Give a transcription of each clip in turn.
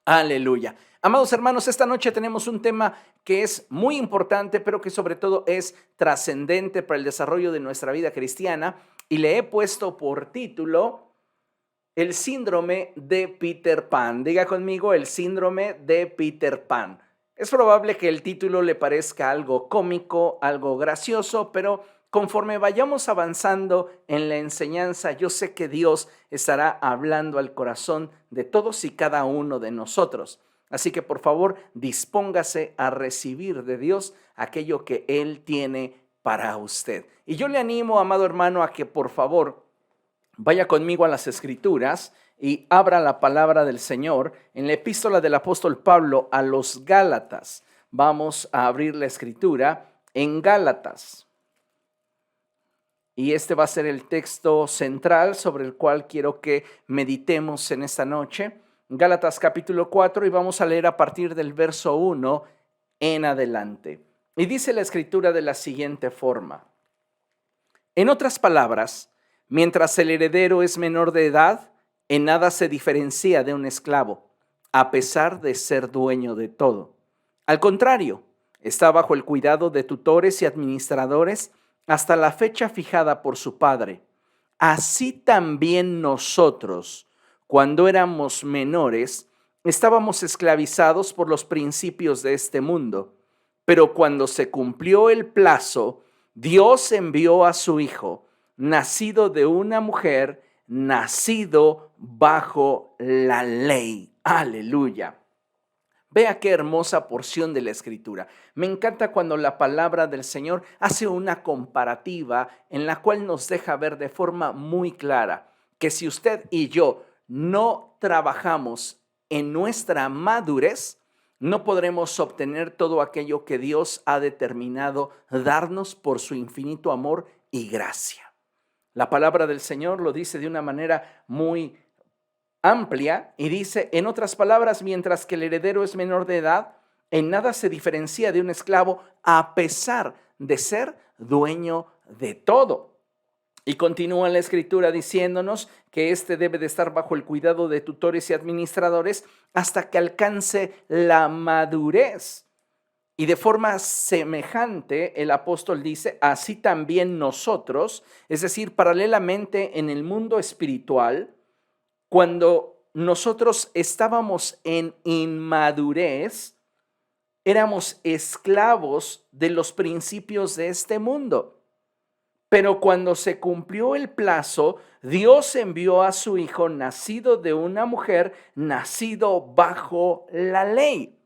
Aleluya. Amados hermanos, esta noche tenemos un tema que es muy importante, pero que sobre todo es trascendente para el desarrollo de nuestra vida cristiana, y le he puesto por título el síndrome de Peter Pan. Diga conmigo, el síndrome de Peter Pan. Es probable que el título le parezca algo cómico, algo gracioso, pero conforme vayamos avanzando en la enseñanza, yo sé que Dios estará hablando al corazón de todos y cada uno de nosotros. Así que por favor, dispóngase a recibir de Dios aquello que Él tiene para usted. Y yo le animo, amado hermano, a que por favor vaya conmigo a las Escrituras y abra la palabra del Señor en la epístola del apóstol Pablo a los Gálatas. Vamos a abrir la Escritura en Gálatas. Y este va a ser el texto central sobre el cual quiero que meditemos en esta noche. Gálatas capítulo 4, y vamos a leer a partir del verso 1 en adelante. Y dice la Escritura de la siguiente forma: en otras palabras, mientras el heredero es menor de edad, en nada se diferencia de un esclavo, a pesar de ser dueño de todo. Al contrario, está bajo el cuidado de tutores y administradores hasta la fecha fijada por su padre. Así también nosotros, cuando éramos menores, estábamos esclavizados por los principios de este mundo. Pero cuando se cumplió el plazo, Dios envió a su Hijo, nacido de una mujer, nacido bajo la ley. Aleluya. Vea qué hermosa porción de la Escritura. Me encanta cuando la palabra del Señor hace una comparativa en la cual nos deja ver de forma muy clara que si usted y yo no trabajamos en nuestra madurez, no podremos obtener todo aquello que Dios ha determinado darnos por su infinito amor y gracia. La palabra del Señor lo dice de una manera muy amplia y dice, en otras palabras, mientras que el heredero es menor de edad, en nada se diferencia de un esclavo a pesar de ser dueño de todo. Y continúa la Escritura diciéndonos que éste debe de estar bajo el cuidado de tutores y administradores hasta que alcance la madurez. Y de forma semejante, el apóstol dice, así también nosotros, es decir, paralelamente en el mundo espiritual, cuando nosotros estábamos en inmadurez, éramos esclavos de los principios de este mundo. Pero cuando se cumplió el plazo, Dios envió a su Hijo, nacido de una mujer, nacido bajo la ley.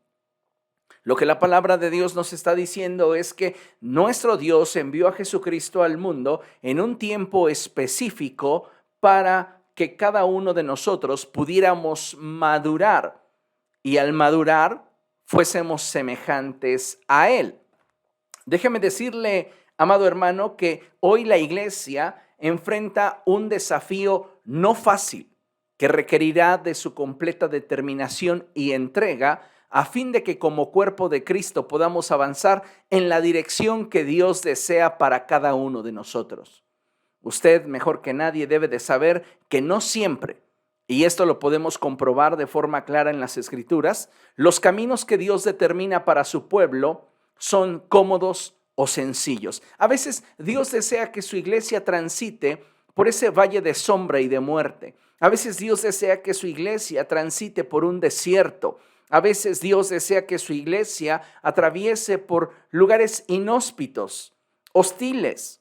Lo que la palabra de Dios nos está diciendo es que nuestro Dios envió a Jesucristo al mundo en un tiempo específico para que cada uno de nosotros pudiéramos madurar y al madurar fuésemos semejantes a Él. Déjeme decirle, amado hermano, que hoy la iglesia enfrenta un desafío no fácil que requerirá de su completa determinación y entrega a fin de que como cuerpo de Cristo podamos avanzar en la dirección que Dios desea para cada uno de nosotros. Usted, mejor que nadie, debe de saber que no siempre, y esto lo podemos comprobar de forma clara en las Escrituras, los caminos que Dios determina para su pueblo son cómodos o sencillos. A veces Dios desea que su iglesia transite por ese valle de sombra y de muerte. A veces Dios desea que su iglesia transite por un desierto. A veces Dios desea que su iglesia atraviese por lugares inhóspitos, hostiles.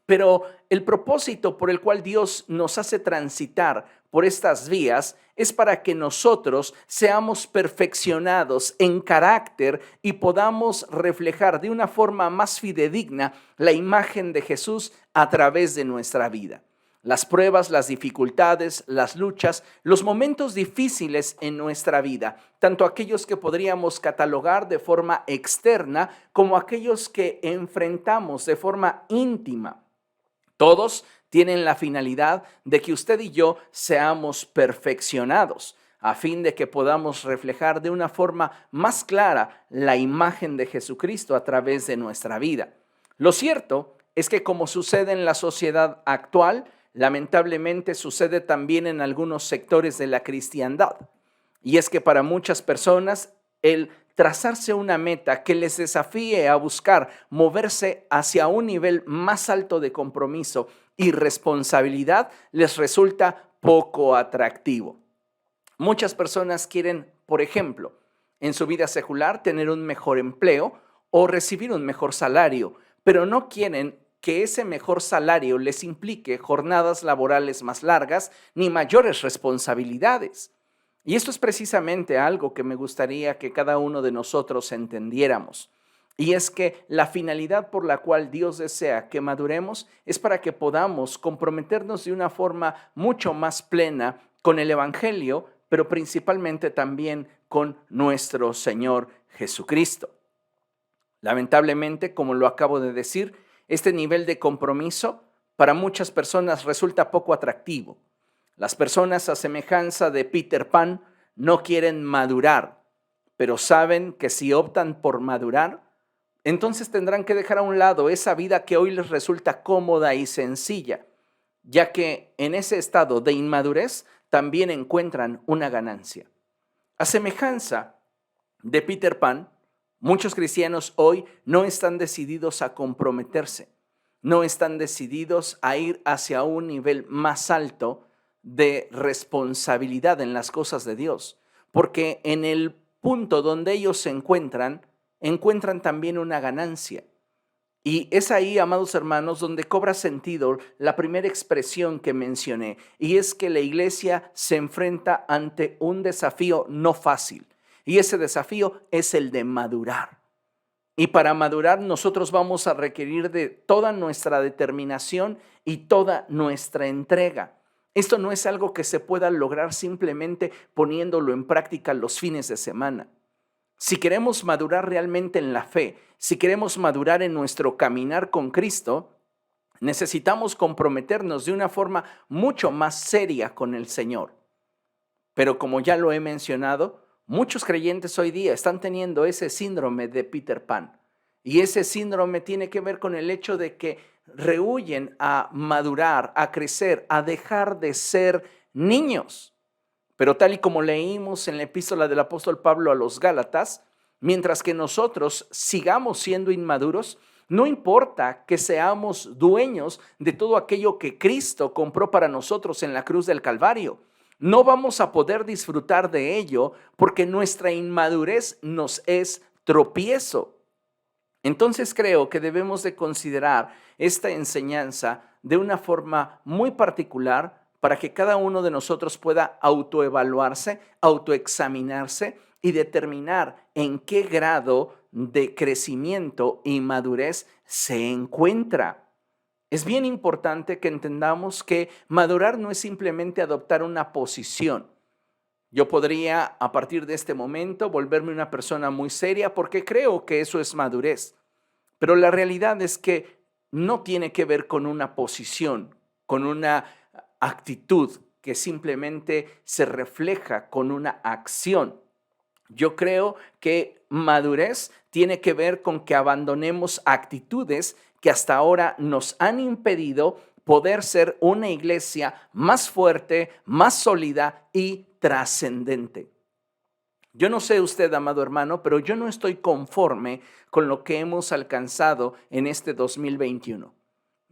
Pero el propósito por el cual Dios nos hace transitar por estas vías es para que nosotros seamos perfeccionados en carácter y podamos reflejar de una forma más fidedigna la imagen de Jesús a través de nuestra vida. Las pruebas, las dificultades, las luchas, los momentos difíciles en nuestra vida, tanto aquellos que podríamos catalogar de forma externa como aquellos que enfrentamos de forma íntima, todos tienen la finalidad de que usted y yo seamos perfeccionados, a fin de que podamos reflejar de una forma más clara la imagen de Jesucristo a través de nuestra vida. Lo cierto es que, como sucede en la sociedad actual, lamentablemente sucede también en algunos sectores de la cristiandad. Y es que para muchas personas el trazarse una meta que les desafíe a buscar moverse hacia un nivel más alto de compromiso y responsabilidad les resulta poco atractivo. Muchas personas quieren, por ejemplo, en su vida secular tener un mejor empleo o recibir un mejor salario, pero no quieren que ese mejor salario les implique jornadas laborales más largas ni mayores responsabilidades. Y esto es precisamente algo que me gustaría que cada uno de nosotros entendiéramos. Y es que la finalidad por la cual Dios desea que maduremos es para que podamos comprometernos de una forma mucho más plena con el Evangelio, pero principalmente también con nuestro Señor Jesucristo. Lamentablemente, como lo acabo de decir, este nivel de compromiso para muchas personas resulta poco atractivo. Las personas, a semejanza de Peter Pan, no quieren madurar, pero saben que si optan por madurar, entonces tendrán que dejar a un lado esa vida que hoy les resulta cómoda y sencilla, ya que en ese estado de inmadurez también encuentran una ganancia. A semejanza de Peter Pan, muchos cristianos hoy no están decididos a comprometerse, no están decididos a ir hacia un nivel más alto de responsabilidad en las cosas de Dios, porque en el punto donde ellos se encuentran también una ganancia. Y es ahí, amados hermanos, donde cobra sentido la primera expresión que mencioné, y es que la iglesia se enfrenta ante un desafío no fácil, y ese desafío es el de madurar. Y para madurar nosotros vamos a requerir de toda nuestra determinación y toda nuestra entrega. Esto no es algo que se pueda lograr simplemente poniéndolo en práctica los fines de semana. Si queremos madurar realmente en la fe, si queremos madurar en nuestro caminar con Cristo, necesitamos comprometernos de una forma mucho más seria con el Señor. Pero como ya lo he mencionado, muchos creyentes hoy día están teniendo ese síndrome de Peter Pan. Y ese síndrome tiene que ver con el hecho de que rehúyen a madurar, a crecer, a dejar de ser niños. Pero tal y como leímos en la epístola del apóstol Pablo a los Gálatas, mientras que nosotros sigamos siendo inmaduros, no importa que seamos dueños de todo aquello que Cristo compró para nosotros en la cruz del Calvario. No vamos a poder disfrutar de ello porque nuestra inmadurez nos es tropiezo. Entonces creo que debemos de considerar esta enseñanza de una forma muy particular para que cada uno de nosotros pueda autoevaluarse, autoexaminarse y determinar en qué grado de crecimiento y madurez se encuentra. Es bien importante que entendamos que madurar no es simplemente adoptar una posición. Yo podría, a partir de este momento, volverme una persona muy seria porque creo que eso es madurez. Pero la realidad es que no tiene que ver con una posición, con una actitud que simplemente se refleja con una acción. Yo creo que madurez tiene que ver con que abandonemos actitudes que hasta ahora nos han impedido poder ser una iglesia más fuerte, más sólida y trascendente. Yo no sé usted, amado hermano, pero yo no estoy conforme con lo que hemos alcanzado en este 2021.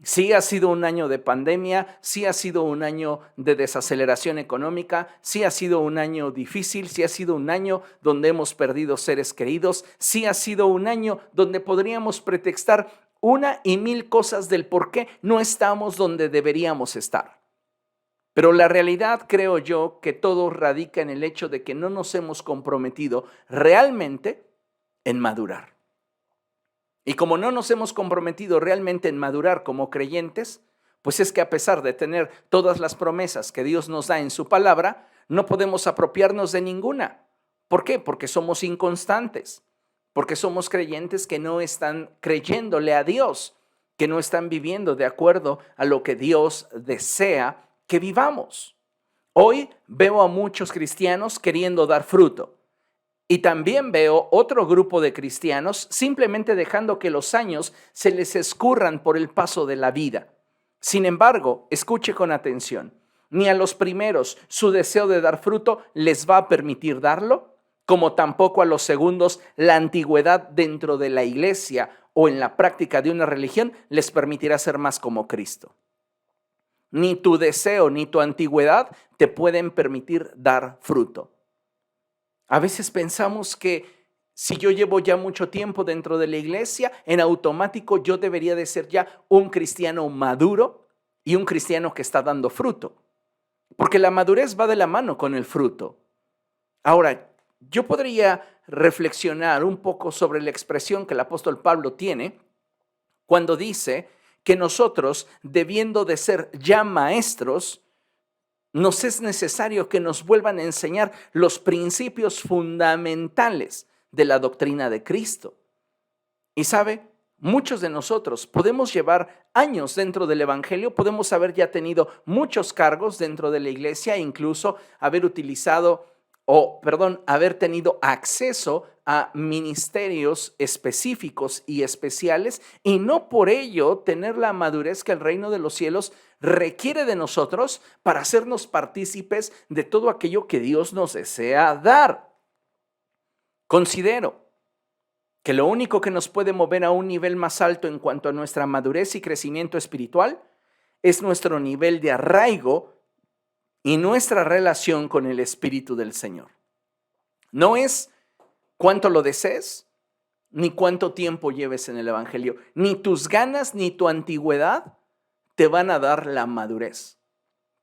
Sí ha sido un año de pandemia, sí ha sido un año de desaceleración económica, sí ha sido un año difícil, sí ha sido un año donde hemos perdido seres queridos, sí ha sido un año donde podríamos pretextar una y mil cosas del por qué no estamos donde deberíamos estar. Pero la realidad, creo yo, que todo radica en el hecho de que no nos hemos comprometido realmente en madurar. Y como no nos hemos comprometido realmente en madurar como creyentes, pues es que a pesar de tener todas las promesas que Dios nos da en su palabra, no podemos apropiarnos de ninguna. ¿Por qué? Porque somos inconstantes, porque somos creyentes que no están creyéndole a Dios, que no están viviendo de acuerdo a lo que Dios desea que vivamos. Hoy veo a muchos cristianos queriendo dar fruto. Y también veo otro grupo de cristianos simplemente dejando que los años se les escurran por el paso de la vida. Sin embargo, escuche con atención. Ni a los primeros su deseo de dar fruto les va a permitir darlo, como tampoco a los segundos la antigüedad dentro de la iglesia o en la práctica de una religión les permitirá ser más como Cristo. Ni tu deseo ni tu antigüedad te pueden permitir dar fruto. A veces pensamos que si yo llevo ya mucho tiempo dentro de la iglesia, en automático yo debería de ser ya un cristiano maduro y un cristiano que está dando fruto. Porque la madurez va de la mano con el fruto. Ahora, yo podría reflexionar un poco sobre la expresión que el apóstol Pablo tiene cuando dice que nosotros, debiendo de ser ya maestros, nos es necesario que nos vuelvan a enseñar los principios fundamentales de la doctrina de Cristo. Y sabe, muchos de nosotros podemos llevar años dentro del evangelio, podemos haber ya tenido muchos cargos dentro de la iglesia, incluso haber tenido acceso a ministerios específicos y especiales, y no por ello tener la madurez que el reino de los cielos requiere de nosotros para hacernos partícipes de todo aquello que Dios nos desea dar. Considero que lo único que nos puede mover a un nivel más alto en cuanto a nuestra madurez y crecimiento espiritual es nuestro nivel de arraigo y nuestra relación con el Espíritu del Señor. No es cuánto lo desees, ni cuánto tiempo lleves en el evangelio, ni tus ganas ni tu antigüedad te van a dar la madurez.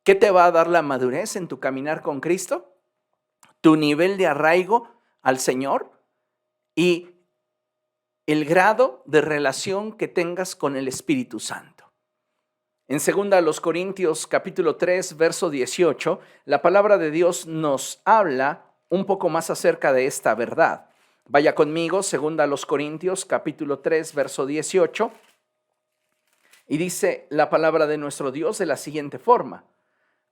¿Qué te va a dar la madurez en tu caminar con Cristo? Tu nivel de arraigo al Señor y el grado de relación que tengas con el Espíritu Santo. En 2 Corintios capítulo 3, verso 18, la palabra de Dios nos habla un poco más acerca de esta verdad. Vaya conmigo, 2 Corintios capítulo 3, verso 18, y dice la palabra de nuestro Dios de la siguiente forma: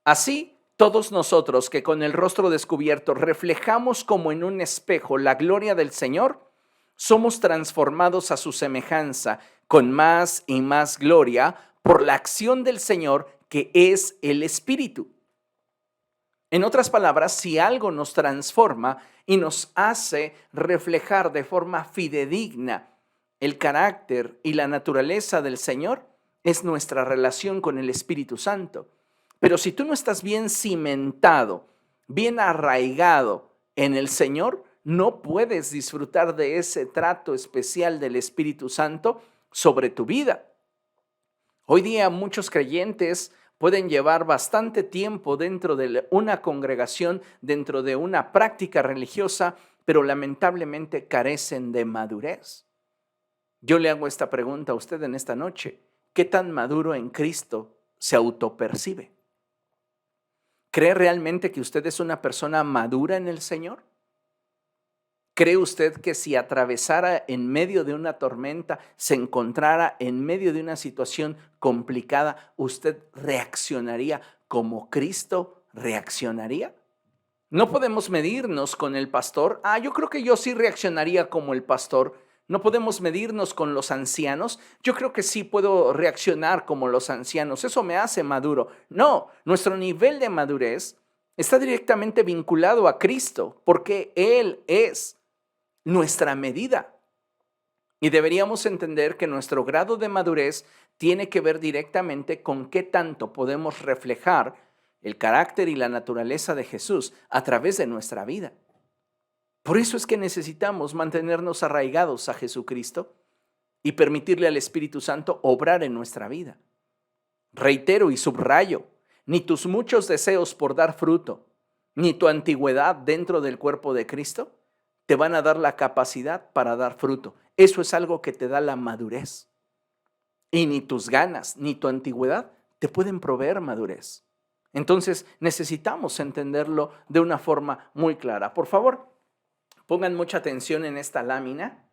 así, todos nosotros que con el rostro descubierto reflejamos como en un espejo la gloria del Señor, somos transformados a su semejanza con más y más gloria por la acción del Señor, que es el Espíritu. En otras palabras, si algo nos transforma y nos hace reflejar de forma fidedigna el carácter y la naturaleza del Señor, es nuestra relación con el Espíritu Santo. Pero si tú no estás bien cimentado, bien arraigado en el Señor, no puedes disfrutar de ese trato especial del Espíritu Santo sobre tu vida. Hoy día muchos creyentes pueden llevar bastante tiempo dentro de una congregación, dentro de una práctica religiosa, pero lamentablemente carecen de madurez. Yo le hago esta pregunta a usted en esta noche: ¿qué tan maduro en Cristo se autopercibe? ¿Cree realmente que usted es una persona madura en el Señor? ¿Cree usted que si atravesara en medio de una tormenta, se encontrara en medio de una situación complicada, usted reaccionaría como Cristo reaccionaría? No podemos medirnos con el pastor. Yo creo que yo sí reaccionaría como el pastor. No podemos medirnos con los ancianos. Yo creo que sí puedo reaccionar como los ancianos. Eso me hace maduro. No, nuestro nivel de madurez está directamente vinculado a Cristo, porque Él es nuestra medida. Y deberíamos entender que nuestro grado de madurez tiene que ver directamente con qué tanto podemos reflejar el carácter y la naturaleza de Jesús a través de nuestra vida. Por eso es que necesitamos mantenernos arraigados a Jesucristo y permitirle al Espíritu Santo obrar en nuestra vida. Reitero y subrayo, ni tus muchos deseos por dar fruto, ni tu antigüedad dentro del cuerpo de Cristo te van a dar la capacidad para dar fruto. Eso es algo que te da la madurez. Y ni tus ganas, ni tu antigüedad te pueden proveer madurez. Entonces necesitamos entenderlo de una forma muy clara. Por favor, pongan mucha atención en esta lámina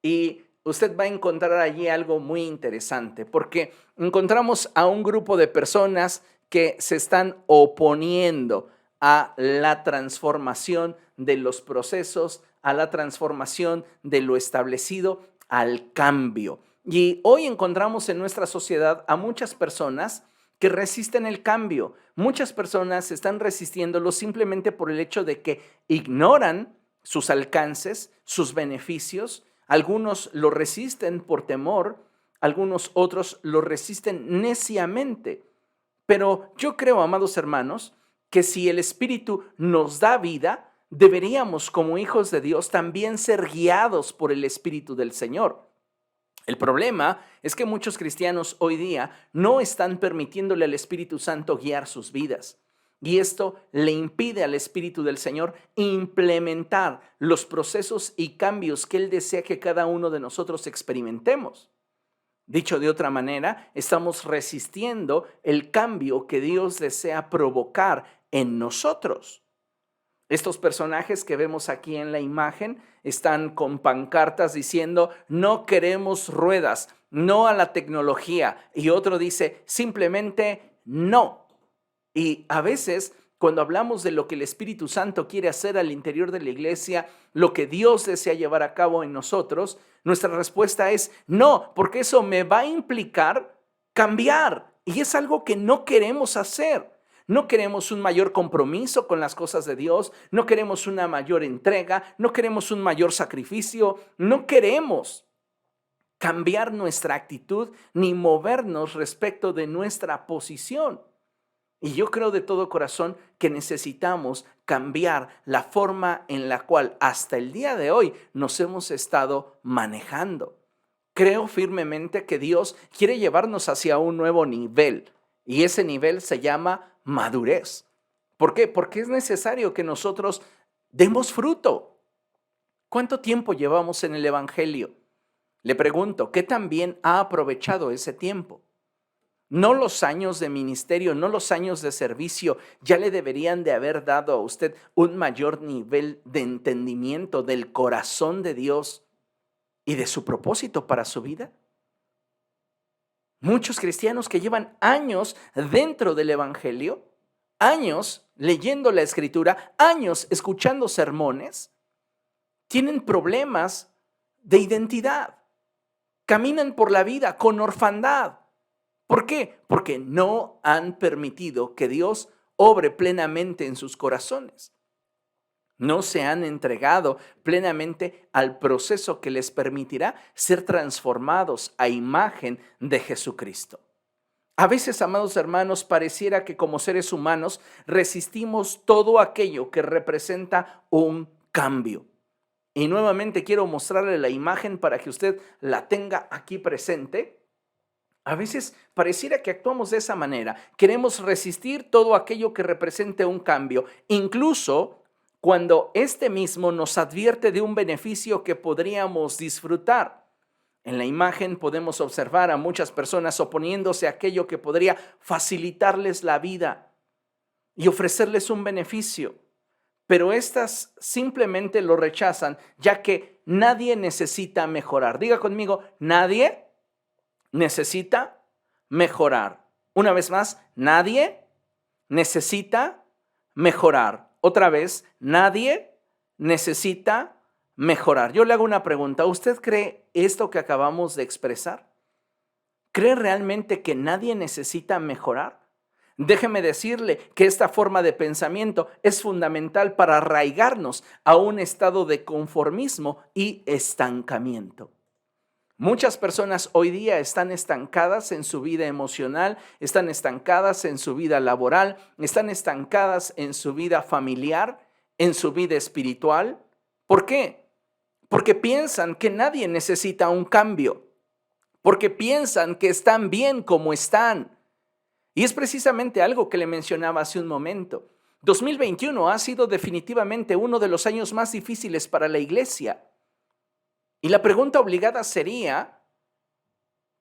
y usted va a encontrar allí algo muy interesante, porque encontramos a un grupo de personas que se están oponiendo a la transformación de los procesos, a la transformación de lo establecido, al cambio. Y hoy encontramos en nuestra sociedad a muchas personas que resisten el cambio. Muchas personas están resistiéndolo simplemente por el hecho de que ignoran sus alcances, sus beneficios. Algunos lo resisten por temor, algunos otros lo resisten neciamente. Pero yo creo, amados hermanos, que si el Espíritu nos da vida, deberíamos como hijos de Dios también ser guiados por el Espíritu del Señor. El problema es que muchos cristianos hoy día no están permitiéndole al Espíritu Santo guiar sus vidas. Y esto le impide al Espíritu del Señor implementar los procesos y cambios que Él desea que cada uno de nosotros experimentemos. Dicho de otra manera, estamos resistiendo el cambio que Dios desea provocar en nosotros. Estos personajes que vemos aquí en la imagen están con pancartas diciendo: no queremos ruedas, no a la tecnología. Y otro dice simplemente no. Y a veces, cuando hablamos de lo que el Espíritu Santo quiere hacer al interior de la iglesia, lo que Dios desea llevar a cabo en nosotros, nuestra respuesta es no, porque eso me va a implicar cambiar. Y es algo que no queremos hacer. No queremos un mayor compromiso con las cosas de Dios, no queremos una mayor entrega, no queremos un mayor sacrificio, no queremos cambiar nuestra actitud ni movernos respecto de nuestra posición. Y yo creo de todo corazón que necesitamos cambiar la forma en la cual hasta el día de hoy nos hemos estado manejando. Creo firmemente que Dios quiere llevarnos hacia un nuevo nivel y ese nivel se llama madurez. ¿Por qué? Porque es necesario que nosotros demos fruto. ¿Cuánto tiempo llevamos en el Evangelio? Le pregunto, ¿qué tan bien ha aprovechado ese tiempo? No los años de ministerio, no los años de servicio, ya le deberían de haber dado a usted un mayor nivel de entendimiento del corazón de Dios y de su propósito para su vida. Muchos cristianos que llevan años dentro del Evangelio, años leyendo la Escritura, años escuchando sermones, tienen problemas de identidad. Caminan por la vida con orfandad. ¿Por qué? Porque no han permitido que Dios obre plenamente en sus corazones. No se han entregado plenamente al proceso que les permitirá ser transformados a imagen de Jesucristo. A veces, amados hermanos, pareciera que como seres humanos resistimos todo aquello que representa un cambio. Y nuevamente quiero mostrarle la imagen para que usted la tenga aquí presente. A veces pareciera que actuamos de esa manera. Queremos resistir todo aquello que represente un cambio, incluso cuando este mismo nos advierte de un beneficio que podríamos disfrutar. En la imagen podemos observar a muchas personas oponiéndose a aquello que podría facilitarles la vida y ofrecerles un beneficio. Pero estas simplemente lo rechazan, ya que nadie necesita mejorar. Diga conmigo, nadie necesita mejorar. Una vez más, nadie necesita mejorar. Otra vez, nadie necesita mejorar. Yo le hago una pregunta. ¿Usted cree esto que acabamos de expresar? ¿Cree realmente que nadie necesita mejorar? Déjeme decirle que esta forma de pensamiento es fundamental para arraigarnos a un estado de conformismo y estancamiento. Muchas personas hoy día están estancadas en su vida emocional, están estancadas en su vida laboral, están estancadas en su vida familiar, en su vida espiritual. ¿Por qué? Porque piensan que nadie necesita un cambio, porque piensan que están bien como están. Y es precisamente algo que le mencionaba hace un momento. 2021 ha sido definitivamente uno de los años más difíciles para la iglesia. Y la pregunta obligada sería,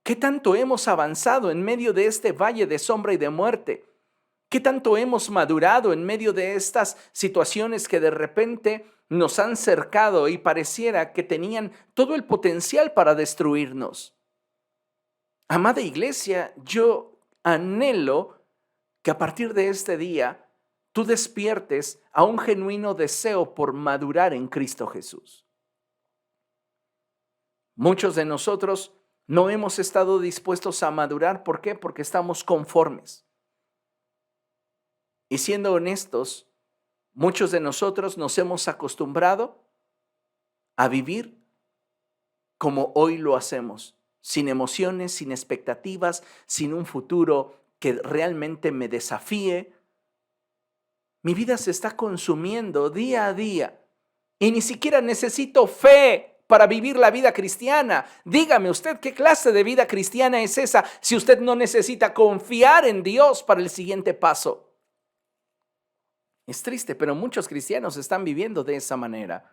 ¿qué tanto hemos avanzado en medio de este valle de sombra y de muerte? ¿Qué tanto hemos madurado en medio de estas situaciones que de repente nos han cercado y pareciera que tenían todo el potencial para destruirnos? Amada iglesia, yo anhelo que a partir de este día tú despiertes a un genuino deseo por madurar en Cristo Jesús. Muchos de nosotros No hemos estado dispuestos a madurar. ¿Por qué? Porque estamos conformes. Y siendo honestos, muchos de nosotros nos hemos acostumbrado a vivir como hoy lo hacemos, sin emociones, sin expectativas, sin un futuro que realmente me desafíe. Mi vida se está consumiendo día a día y ni siquiera necesito fe para vivir la vida cristiana. Dígame usted, ¿qué clase de vida cristiana es esa si usted no necesita confiar en Dios para el siguiente paso? Es triste, pero muchos cristianos están viviendo de esa manera.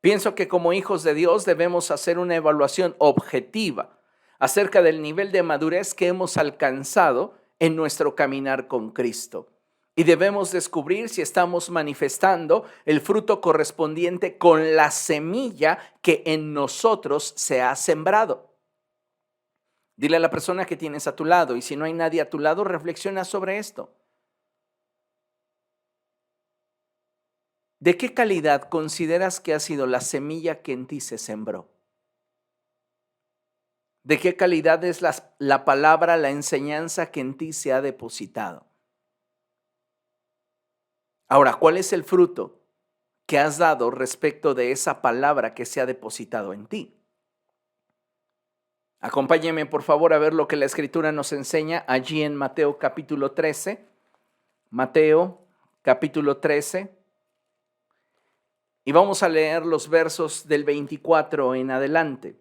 Pienso que como hijos de Dios debemos hacer una evaluación objetiva acerca del nivel de madurez que hemos alcanzado en nuestro caminar con Cristo. Y debemos descubrir si estamos manifestando el fruto correspondiente con la semilla que en nosotros se ha sembrado. Dile a la persona que tienes a tu lado, y si no hay nadie a tu lado, reflexiona sobre esto. ¿De qué calidad consideras que ha sido la semilla que en ti se sembró? ¿De qué calidad es la palabra, la enseñanza que en ti se ha depositado? Ahora, ¿cuál es el fruto que has dado respecto de esa palabra que se ha depositado en ti? Acompáñeme por favor a ver lo que la Escritura nos enseña allí en Mateo capítulo 13. Mateo capítulo 13. Y vamos a leer los versos del 24 en adelante.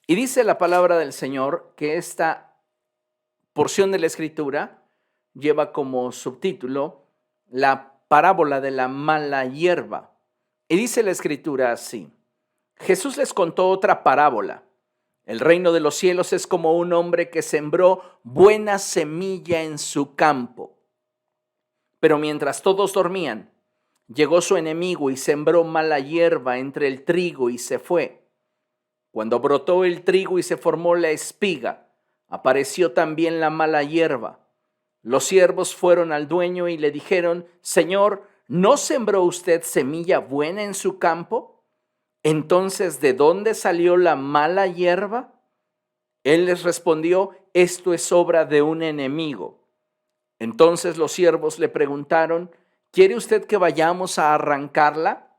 Y dice la palabra del Señor que esta porción de la Escritura lleva como subtítulo la parábola de la mala hierba. Y dice la Escritura así: Jesús les contó otra parábola. El reino de los cielos es como un hombre que sembró buena semilla en su campo. Pero mientras todos dormían, llegó su enemigo y sembró mala hierba entre el trigo y se fue. Cuando brotó el trigo y se formó la espiga, apareció también la mala hierba. Los siervos fueron al dueño y le dijeron: Señor, ¿no sembró usted semilla buena en su campo? Entonces, ¿de dónde salió la mala hierba? Él les respondió: esto es obra de un enemigo. Entonces los siervos le preguntaron: ¿quiere usted que vayamos a arrancarla?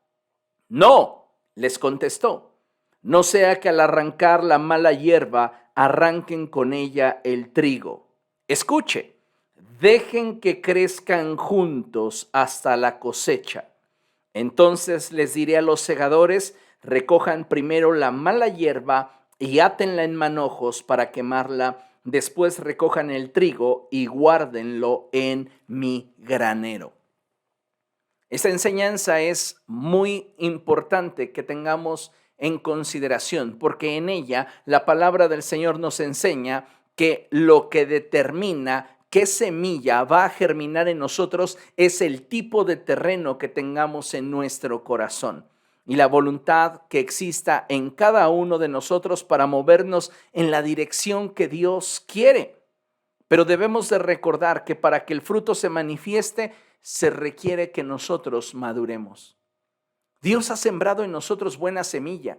No, les contestó, no sea que al arrancar la mala hierba arranquen con ella el trigo. Escuche, dejen que crezcan juntos hasta la cosecha. Entonces les diré a los segadores: recojan primero la mala hierba y átenla en manojos para quemarla. Después recojan el trigo y guárdenlo en mi granero. Esta enseñanza es muy importante que tengamos en consideración, porque en ella la palabra del Señor nos enseña que lo que determina qué semilla va a germinar en nosotros es el tipo de terreno que tengamos en nuestro corazón y la voluntad que exista en cada uno de nosotros para movernos en la dirección que Dios quiere. Pero debemos de recordar que para que el fruto se manifieste, se requiere que nosotros maduremos. Dios ha sembrado en nosotros buena semilla,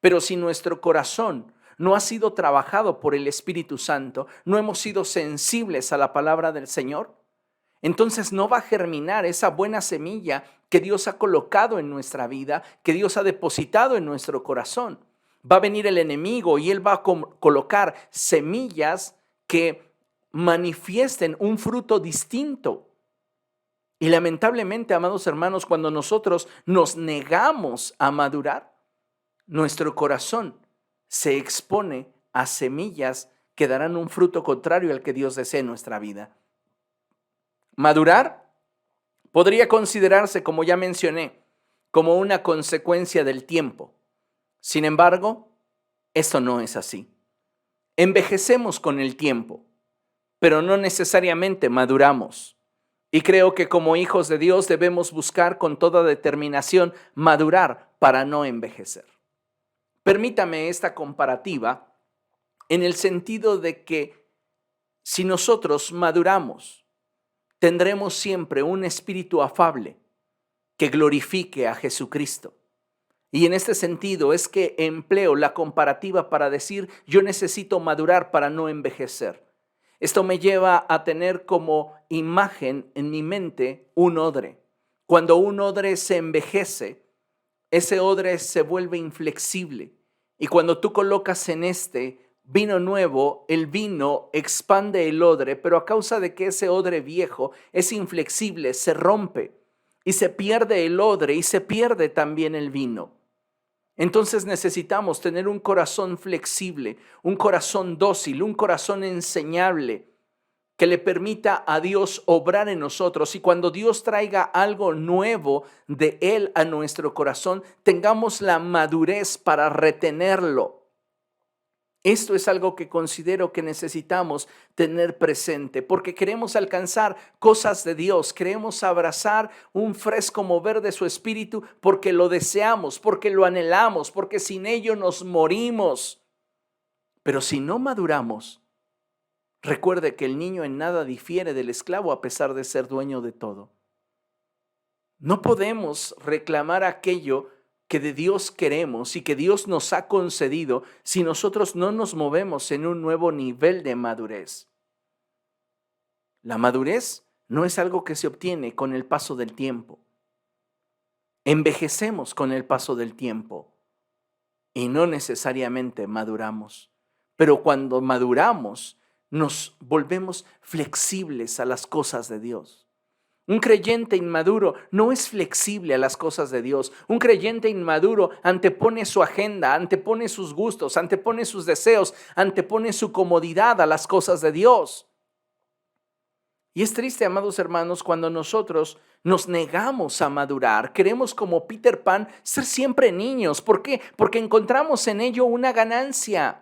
pero si nuestro corazón no ha sido trabajado por el Espíritu Santo, no hemos sido sensibles a la palabra del Señor, entonces no va a germinar esa buena semilla que Dios ha colocado en nuestra vida, que Dios ha depositado en nuestro corazón. Va a venir el enemigo y él va a colocar semillas que manifiesten un fruto distinto. Y lamentablemente, amados hermanos, cuando nosotros nos negamos a madurar, nuestro corazón se expone a semillas que darán un fruto contrario al que Dios desea en nuestra vida. Madurar podría considerarse, como ya mencioné, como una consecuencia del tiempo. Sin embargo, esto no es así. Envejecemos con el tiempo, pero no necesariamente maduramos. Y creo que como hijos de Dios debemos buscar con toda determinación madurar para no envejecer. Permítame esta comparativa en el sentido de que si nosotros maduramos, tendremos siempre un espíritu afable que glorifique a Jesucristo. Y en este sentido es que empleo la comparativa para decir, yo necesito madurar para no envejecer. Esto me lleva a tener como imagen en mi mente un odre. Cuando un odre se envejece, ese odre se vuelve inflexible. Y cuando tú colocas en este vino nuevo, el vino expande el odre, pero a causa de que ese odre viejo es inflexible, se rompe y se pierde el odre y se pierde también el vino. Entonces necesitamos tener un corazón flexible, un corazón dócil, un corazón enseñable que le permita a Dios obrar en nosotros, y cuando Dios traiga algo nuevo de Él a nuestro corazón, tengamos la madurez para retenerlo. Esto es algo que considero que necesitamos tener presente, porque queremos alcanzar cosas de Dios, queremos abrazar un fresco mover de su espíritu porque lo deseamos, porque lo anhelamos, porque sin ello nos morimos. Pero si no maduramos, recuerde que el niño en nada difiere del esclavo a pesar de ser dueño de todo. No podemos reclamar aquello que de Dios queremos y que Dios nos ha concedido si nosotros no nos movemos en un nuevo nivel de madurez. La madurez no es algo que se obtiene con el paso del tiempo. Envejecemos con el paso del tiempo y no necesariamente maduramos. Pero cuando maduramos, nos volvemos flexibles a las cosas de Dios. Un creyente inmaduro no es flexible a las cosas de Dios. Un creyente inmaduro antepone su agenda, antepone sus gustos, antepone sus deseos, antepone su comodidad a las cosas de Dios. Y es triste, amados hermanos, cuando nosotros nos negamos a madurar. Queremos, como Peter Pan, ser siempre niños. ¿Por qué? Porque encontramos en ello una ganancia.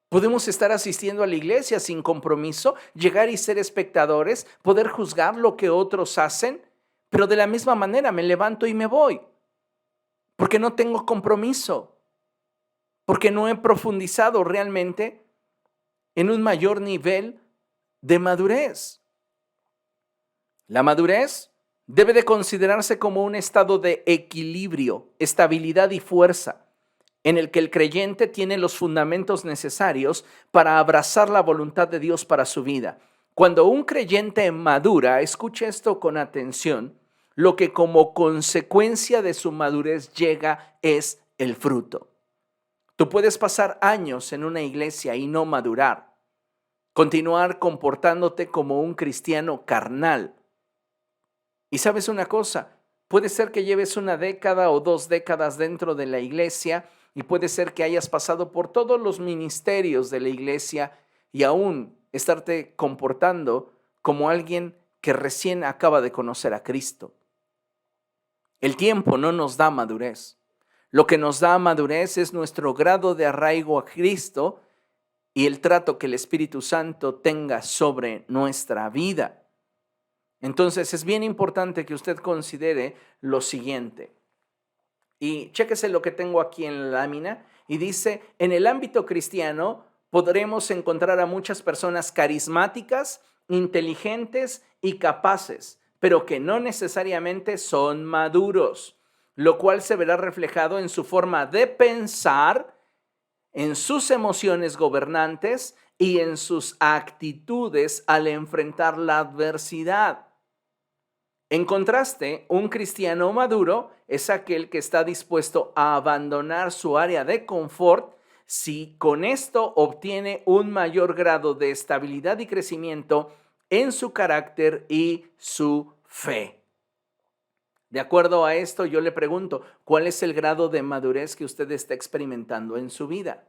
Podemos estar asistiendo a la iglesia sin compromiso, llegar y ser espectadores, poder juzgar lo que otros hacen, pero de la misma manera me levanto y me voy, porque no tengo compromiso, porque no he profundizado realmente en un mayor nivel de madurez. La madurez debe de considerarse como un estado de equilibrio, estabilidad y fuerza, en el que el creyente tiene los fundamentos necesarios para abrazar la voluntad de Dios para su vida. Cuando un creyente madura, escuche esto con atención, lo que como consecuencia de su madurez llega es el fruto. Tú puedes pasar años en una iglesia y no madurar, continuar comportándote como un cristiano carnal. Y sabes una cosa, puede ser que lleves una década o 2 décadas dentro de la iglesia, y puede ser que hayas pasado por todos los ministerios de la iglesia y aún estarte comportando como alguien que recién acaba de conocer a Cristo. El tiempo no nos da madurez. Lo que nos da madurez es nuestro grado de arraigo a Cristo y el trato que el Espíritu Santo tenga sobre nuestra vida. Entonces es bien importante que usted considere lo siguiente. Y chéquese lo que tengo aquí en la lámina. Y dice, en el ámbito cristiano podremos encontrar a muchas personas carismáticas, inteligentes y capaces, pero que no necesariamente son maduros, lo cual se verá reflejado en su forma de pensar, en sus emociones gobernantes y en sus actitudes al enfrentar la adversidad. En contraste, un cristiano maduro es aquel que está dispuesto a abandonar su área de confort si con esto obtiene un mayor grado de estabilidad y crecimiento en su carácter y su fe. De acuerdo a esto, yo le pregunto, ¿cuál es el grado de madurez que usted está experimentando en su vida?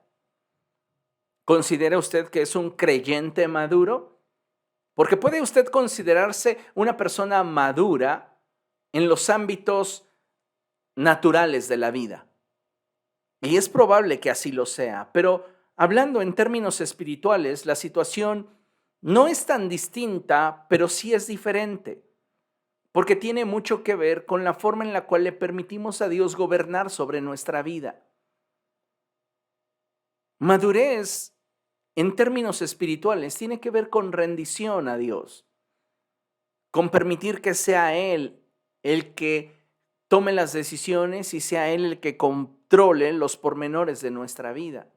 ¿Considera usted que es un creyente maduro? Porque puede usted considerarse una persona madura en los ámbitos naturales de la vida. Y es probable que así lo sea, pero hablando en términos espirituales, la situación no es tan distinta, pero sí es diferente, porque tiene mucho que ver con la forma en la cual le permitimos a Dios gobernar sobre nuestra vida. Madurez en términos espirituales tiene que ver con rendición a Dios, con permitir que sea Él el que tome las decisiones y sea Él el que controle los pormenores de nuestra vida.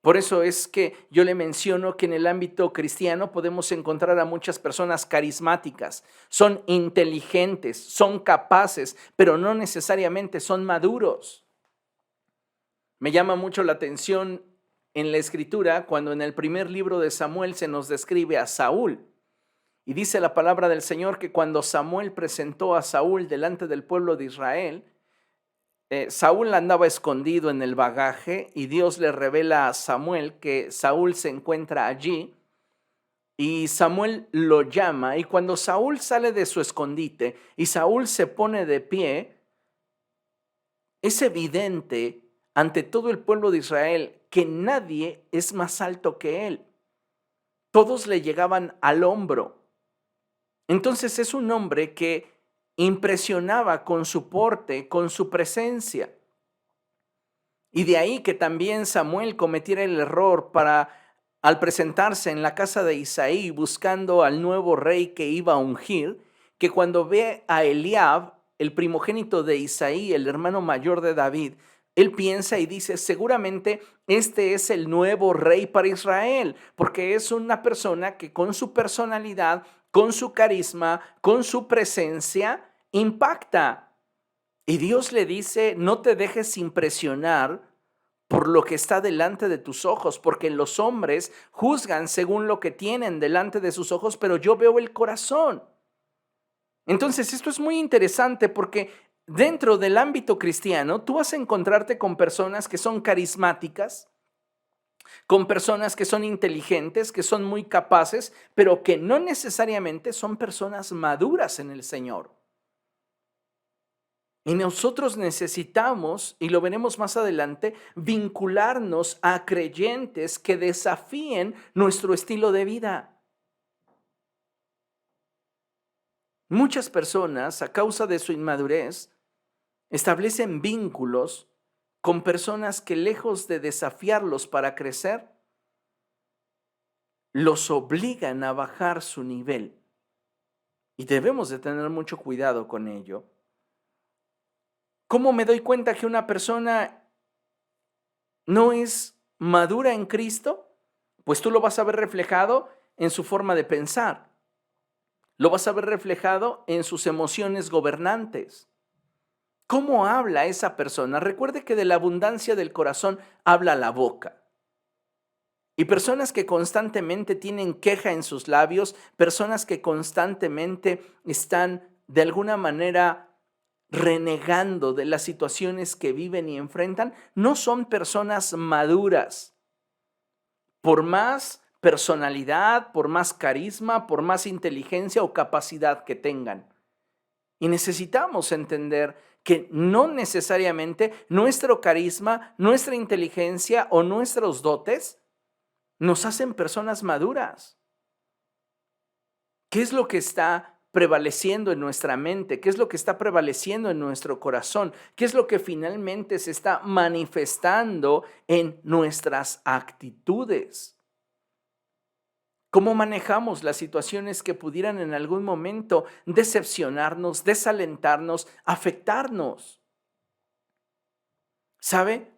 Por eso es que yo le menciono que en el ámbito cristiano podemos encontrar a muchas personas carismáticas, son inteligentes, son capaces, pero no necesariamente son maduros. Me llama mucho la atención en la Escritura cuando en el primer libro de Samuel se nos describe a Saúl. Y dice la palabra del Señor que cuando Samuel presentó a Saúl delante del pueblo de Israel, Saúl andaba escondido en el bagaje y Dios le revela a Samuel que Saúl se encuentra allí y Samuel lo llama, y cuando Saúl sale de su escondite y Saúl se pone de pie, es evidente ante todo el pueblo de Israel que nadie es más alto que él. Todos le llegaban al hombro. Entonces es un hombre que impresionaba con su porte, con su presencia. Y de ahí que también Samuel cometiera el error al presentarse en la casa de Isaí buscando al nuevo rey que iba a ungir, que cuando ve a Eliab, el primogénito de Isaí, el hermano mayor de David, él piensa y dice, seguramente este es el nuevo rey para Israel, porque es una persona que con su personalidad, con su carisma, con su presencia, impacta. Y Dios le dice, no te dejes impresionar por lo que está delante de tus ojos, porque los hombres juzgan según lo que tienen delante de sus ojos, pero yo veo el corazón. Entonces, esto es muy interesante porque dentro del ámbito cristiano, tú vas a encontrarte con personas que son carismáticas, con personas que son inteligentes, que son muy capaces, pero que no necesariamente son personas maduras en el Señor. Y nosotros necesitamos, y lo veremos más adelante, vincularnos a creyentes que desafíen nuestro estilo de vida. Muchas personas, a causa de su inmadurez, establecen vínculos con personas que lejos de desafiarlos para crecer, los obligan a bajar su nivel. Y debemos de tener mucho cuidado con ello. ¿Cómo me doy cuenta que una persona no es madura en Cristo? Pues tú lo vas a ver reflejado en su forma de pensar. Lo vas a ver reflejado en sus emociones gobernantes. ¿Cómo habla esa persona? Recuerde que de la abundancia del corazón habla la boca. Y personas que constantemente tienen queja en sus labios, personas que constantemente están de alguna manera renegando de las situaciones que viven y enfrentan, no son personas maduras. Por más personalidad, por más carisma, por más inteligencia o capacidad que tengan. Y necesitamos entender que no necesariamente nuestro carisma, nuestra inteligencia o nuestros dotes nos hacen personas maduras. ¿Qué es lo que está prevaleciendo en nuestra mente? ¿Qué es lo que está prevaleciendo en nuestro corazón? ¿Qué es lo que finalmente se está manifestando en nuestras actitudes? ¿Cómo manejamos las situaciones que pudieran en algún momento decepcionarnos, desalentarnos, afectarnos? ¿Sabe?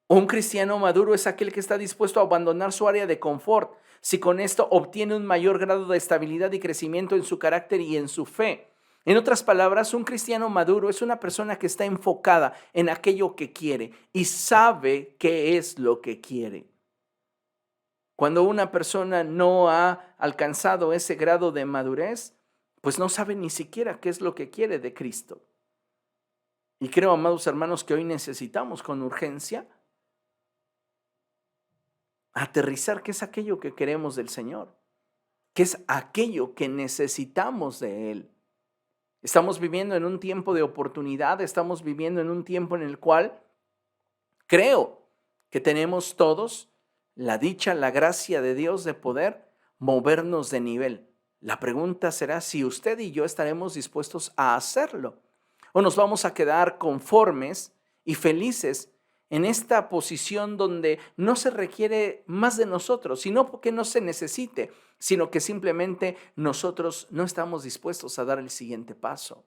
Un cristiano maduro es aquel que está dispuesto a abandonar su área de confort si con esto obtiene un mayor grado de estabilidad y crecimiento en su carácter y en su fe. En otras palabras, un cristiano maduro es una persona que está enfocada en aquello que quiere y sabe qué es lo que quiere. Cuando una persona no ha alcanzado ese grado de madurez, pues no sabe ni siquiera qué es lo que quiere de Cristo. Y creo, amados hermanos, que hoy necesitamos con urgencia aterrizar qué es aquello que queremos del Señor, qué es aquello que necesitamos de Él. Estamos viviendo en un tiempo de oportunidad, estamos viviendo en un tiempo en el cual creo que tenemos todos la dicha, la gracia de Dios de poder movernos de nivel. La pregunta será si usted y yo estaremos dispuestos a hacerlo o nos vamos a quedar conformes y felices en esta posición donde no se requiere más de nosotros, sino porque no se necesite, sino que simplemente nosotros no estamos dispuestos a dar el siguiente paso.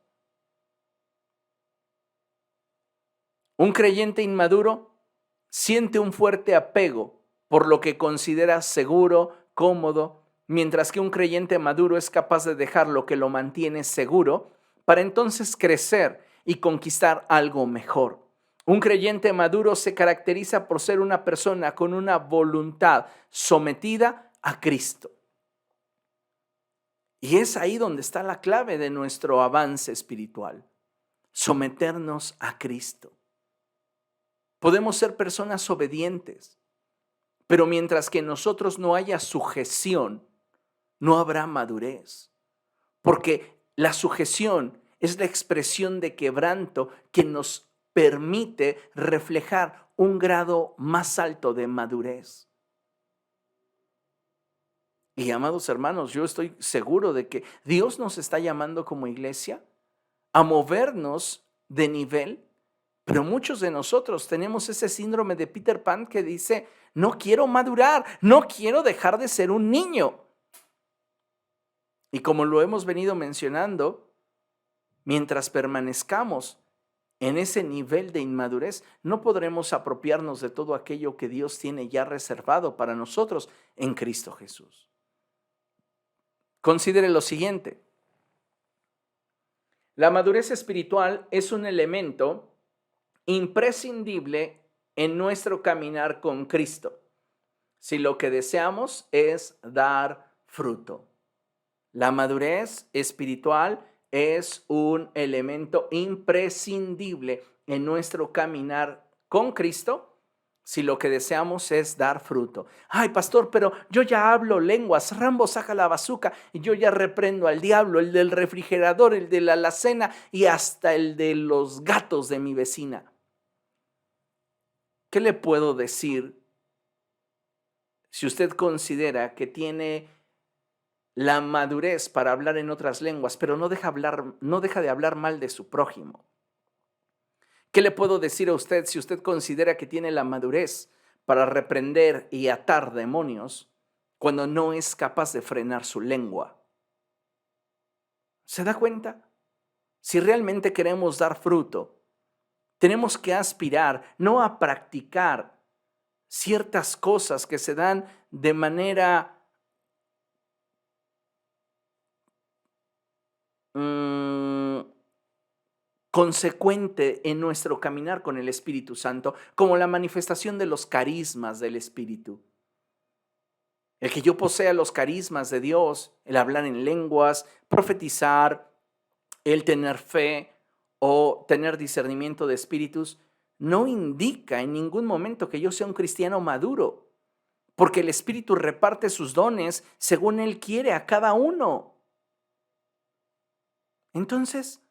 Un creyente inmaduro siente un fuerte apego por lo que considera seguro, cómodo, mientras que un creyente maduro es capaz de dejar lo que lo mantiene seguro para entonces crecer y conquistar algo mejor. Un creyente maduro se caracteriza por ser una persona con una voluntad sometida a Cristo. Y es ahí donde está la clave de nuestro avance espiritual, someternos a Cristo. Podemos ser personas obedientes, pero mientras que en nosotros no haya sujeción, no habrá madurez, porque la sujeción es la expresión de quebranto que nos permite reflejar un grado más alto de madurez. Y amados hermanos, yo estoy seguro de que Dios nos está llamando como iglesia a movernos de nivel, pero muchos de nosotros tenemos ese síndrome de Peter Pan que dice, no quiero madurar, no quiero dejar de ser un niño. Y como lo hemos venido mencionando, mientras permanezcamos en ese nivel de inmadurez, no podremos apropiarnos de todo aquello que Dios tiene ya reservado para nosotros en Cristo Jesús. Considere lo siguiente. La madurez espiritual es un elemento imprescindible en nuestro caminar con Cristo, si lo que deseamos es dar fruto. La madurez espiritual es un elemento imprescindible en nuestro caminar con Cristo, si lo que deseamos es dar fruto. Ay, pastor, pero yo ya hablo lenguas, Rambo saca la bazuca y yo ya reprendo al diablo, el del refrigerador, el de la alacena y hasta el de los gatos de mi vecina. ¿Qué le puedo decir si usted considera que tiene la madurez para hablar en otras lenguas, pero no deja de hablar mal de su prójimo? ¿Qué le puedo decir a usted si usted considera que tiene la madurez para reprender y atar demonios cuando no es capaz de frenar su lengua? ¿Se da cuenta? Si realmente queremos dar fruto, tenemos que aspirar no a practicar ciertas cosas que se dan de manera consecuente en nuestro caminar con el Espíritu Santo, como la manifestación de los carismas del Espíritu. El que yo posea los carismas de Dios, el hablar en lenguas, profetizar, el tener fe o tener discernimiento de espíritus, no indica en ningún momento que yo sea un cristiano maduro, porque el Espíritu reparte sus dones según Él quiere a cada uno. Entonces,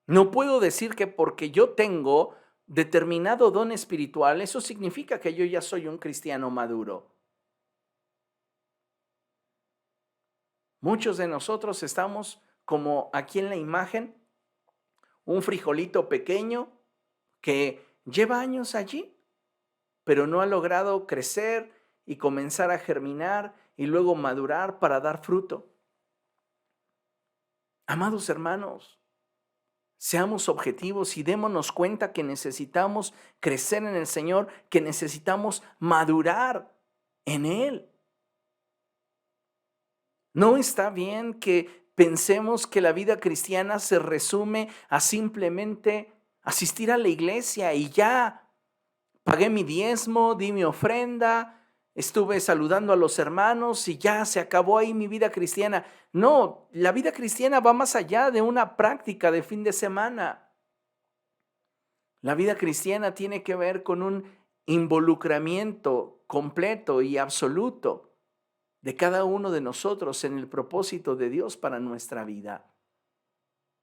no puedo decir que porque yo tengo determinado don espiritual, eso significa que yo ya soy un cristiano maduro. Muchos de nosotros estamos como aquí en la imagen, un frijolito pequeño que lleva años allí, pero no ha logrado crecer y comenzar a germinar y luego madurar para dar fruto. Amados hermanos, seamos objetivos y démonos cuenta que necesitamos crecer en el Señor, que necesitamos madurar en Él. No está bien que pensemos que la vida cristiana se resume a simplemente asistir a la iglesia y ya. Pagué mi diezmo, di mi ofrenda, estuve saludando a los hermanos y ya se acabó ahí mi vida cristiana. No, la vida cristiana va más allá de una práctica de fin de semana. La vida cristiana tiene que ver con un involucramiento completo y absoluto de cada uno de nosotros en el propósito de Dios para nuestra vida.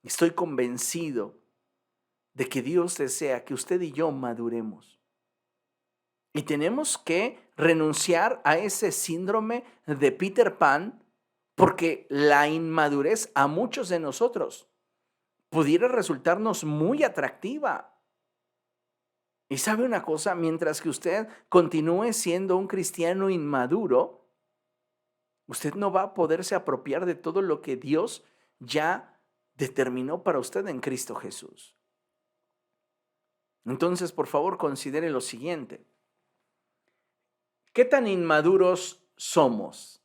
Estoy convencido de que Dios desea que usted y yo maduremos. Y tenemos que renunciar a ese síndrome de Peter Pan, porque la inmadurez a muchos de nosotros pudiera resultarnos muy atractiva. Y sabe una cosa, mientras que usted continúe siendo un cristiano inmaduro, usted no va a poderse apropiar de todo lo que Dios ya determinó para usted en Cristo Jesús. Entonces, por favor, considere lo siguiente. ¿Qué tan inmaduros somos?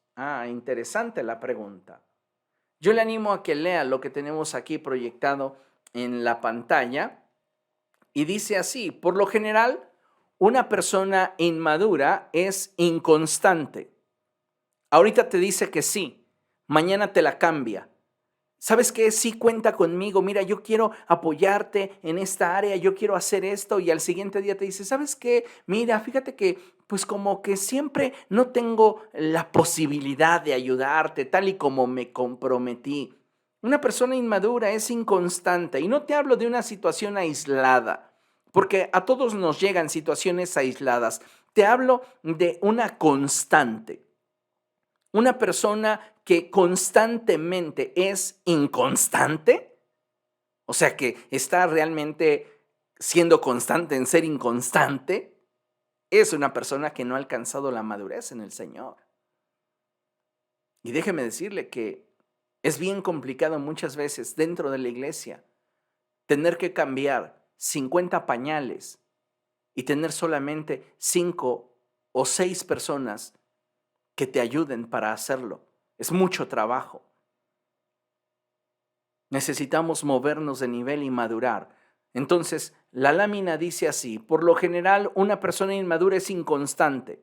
Interesante la pregunta. Yo le animo a que lea lo que tenemos aquí proyectado en la pantalla y dice así: por lo general, una persona inmadura es inconstante. Ahorita te dice que sí, mañana te la cambia. ¿Sabes qué? Sí, cuenta conmigo. Mira, yo quiero apoyarte en esta área, yo quiero hacer esto. Y al siguiente día te dice, ¿sabes qué? Mira, fíjate que pues como que siempre no tengo la posibilidad de ayudarte tal y como me comprometí. Una persona inmadura es inconstante y no te hablo de una situación aislada, porque a todos nos llegan situaciones aisladas. Te hablo de una constante. Una persona que constantemente es inconstante, o sea, que está realmente siendo constante en ser inconstante, es una persona que no ha alcanzado la madurez en el Señor. Y déjeme decirle que es bien complicado muchas veces dentro de la iglesia tener que cambiar 50 pañales y tener solamente 5 o 6 personas que te ayuden para hacerlo. Es mucho trabajo. Necesitamos movernos de nivel y madurar. Entonces, la lámina dice así: por lo general, una persona inmadura es inconstante.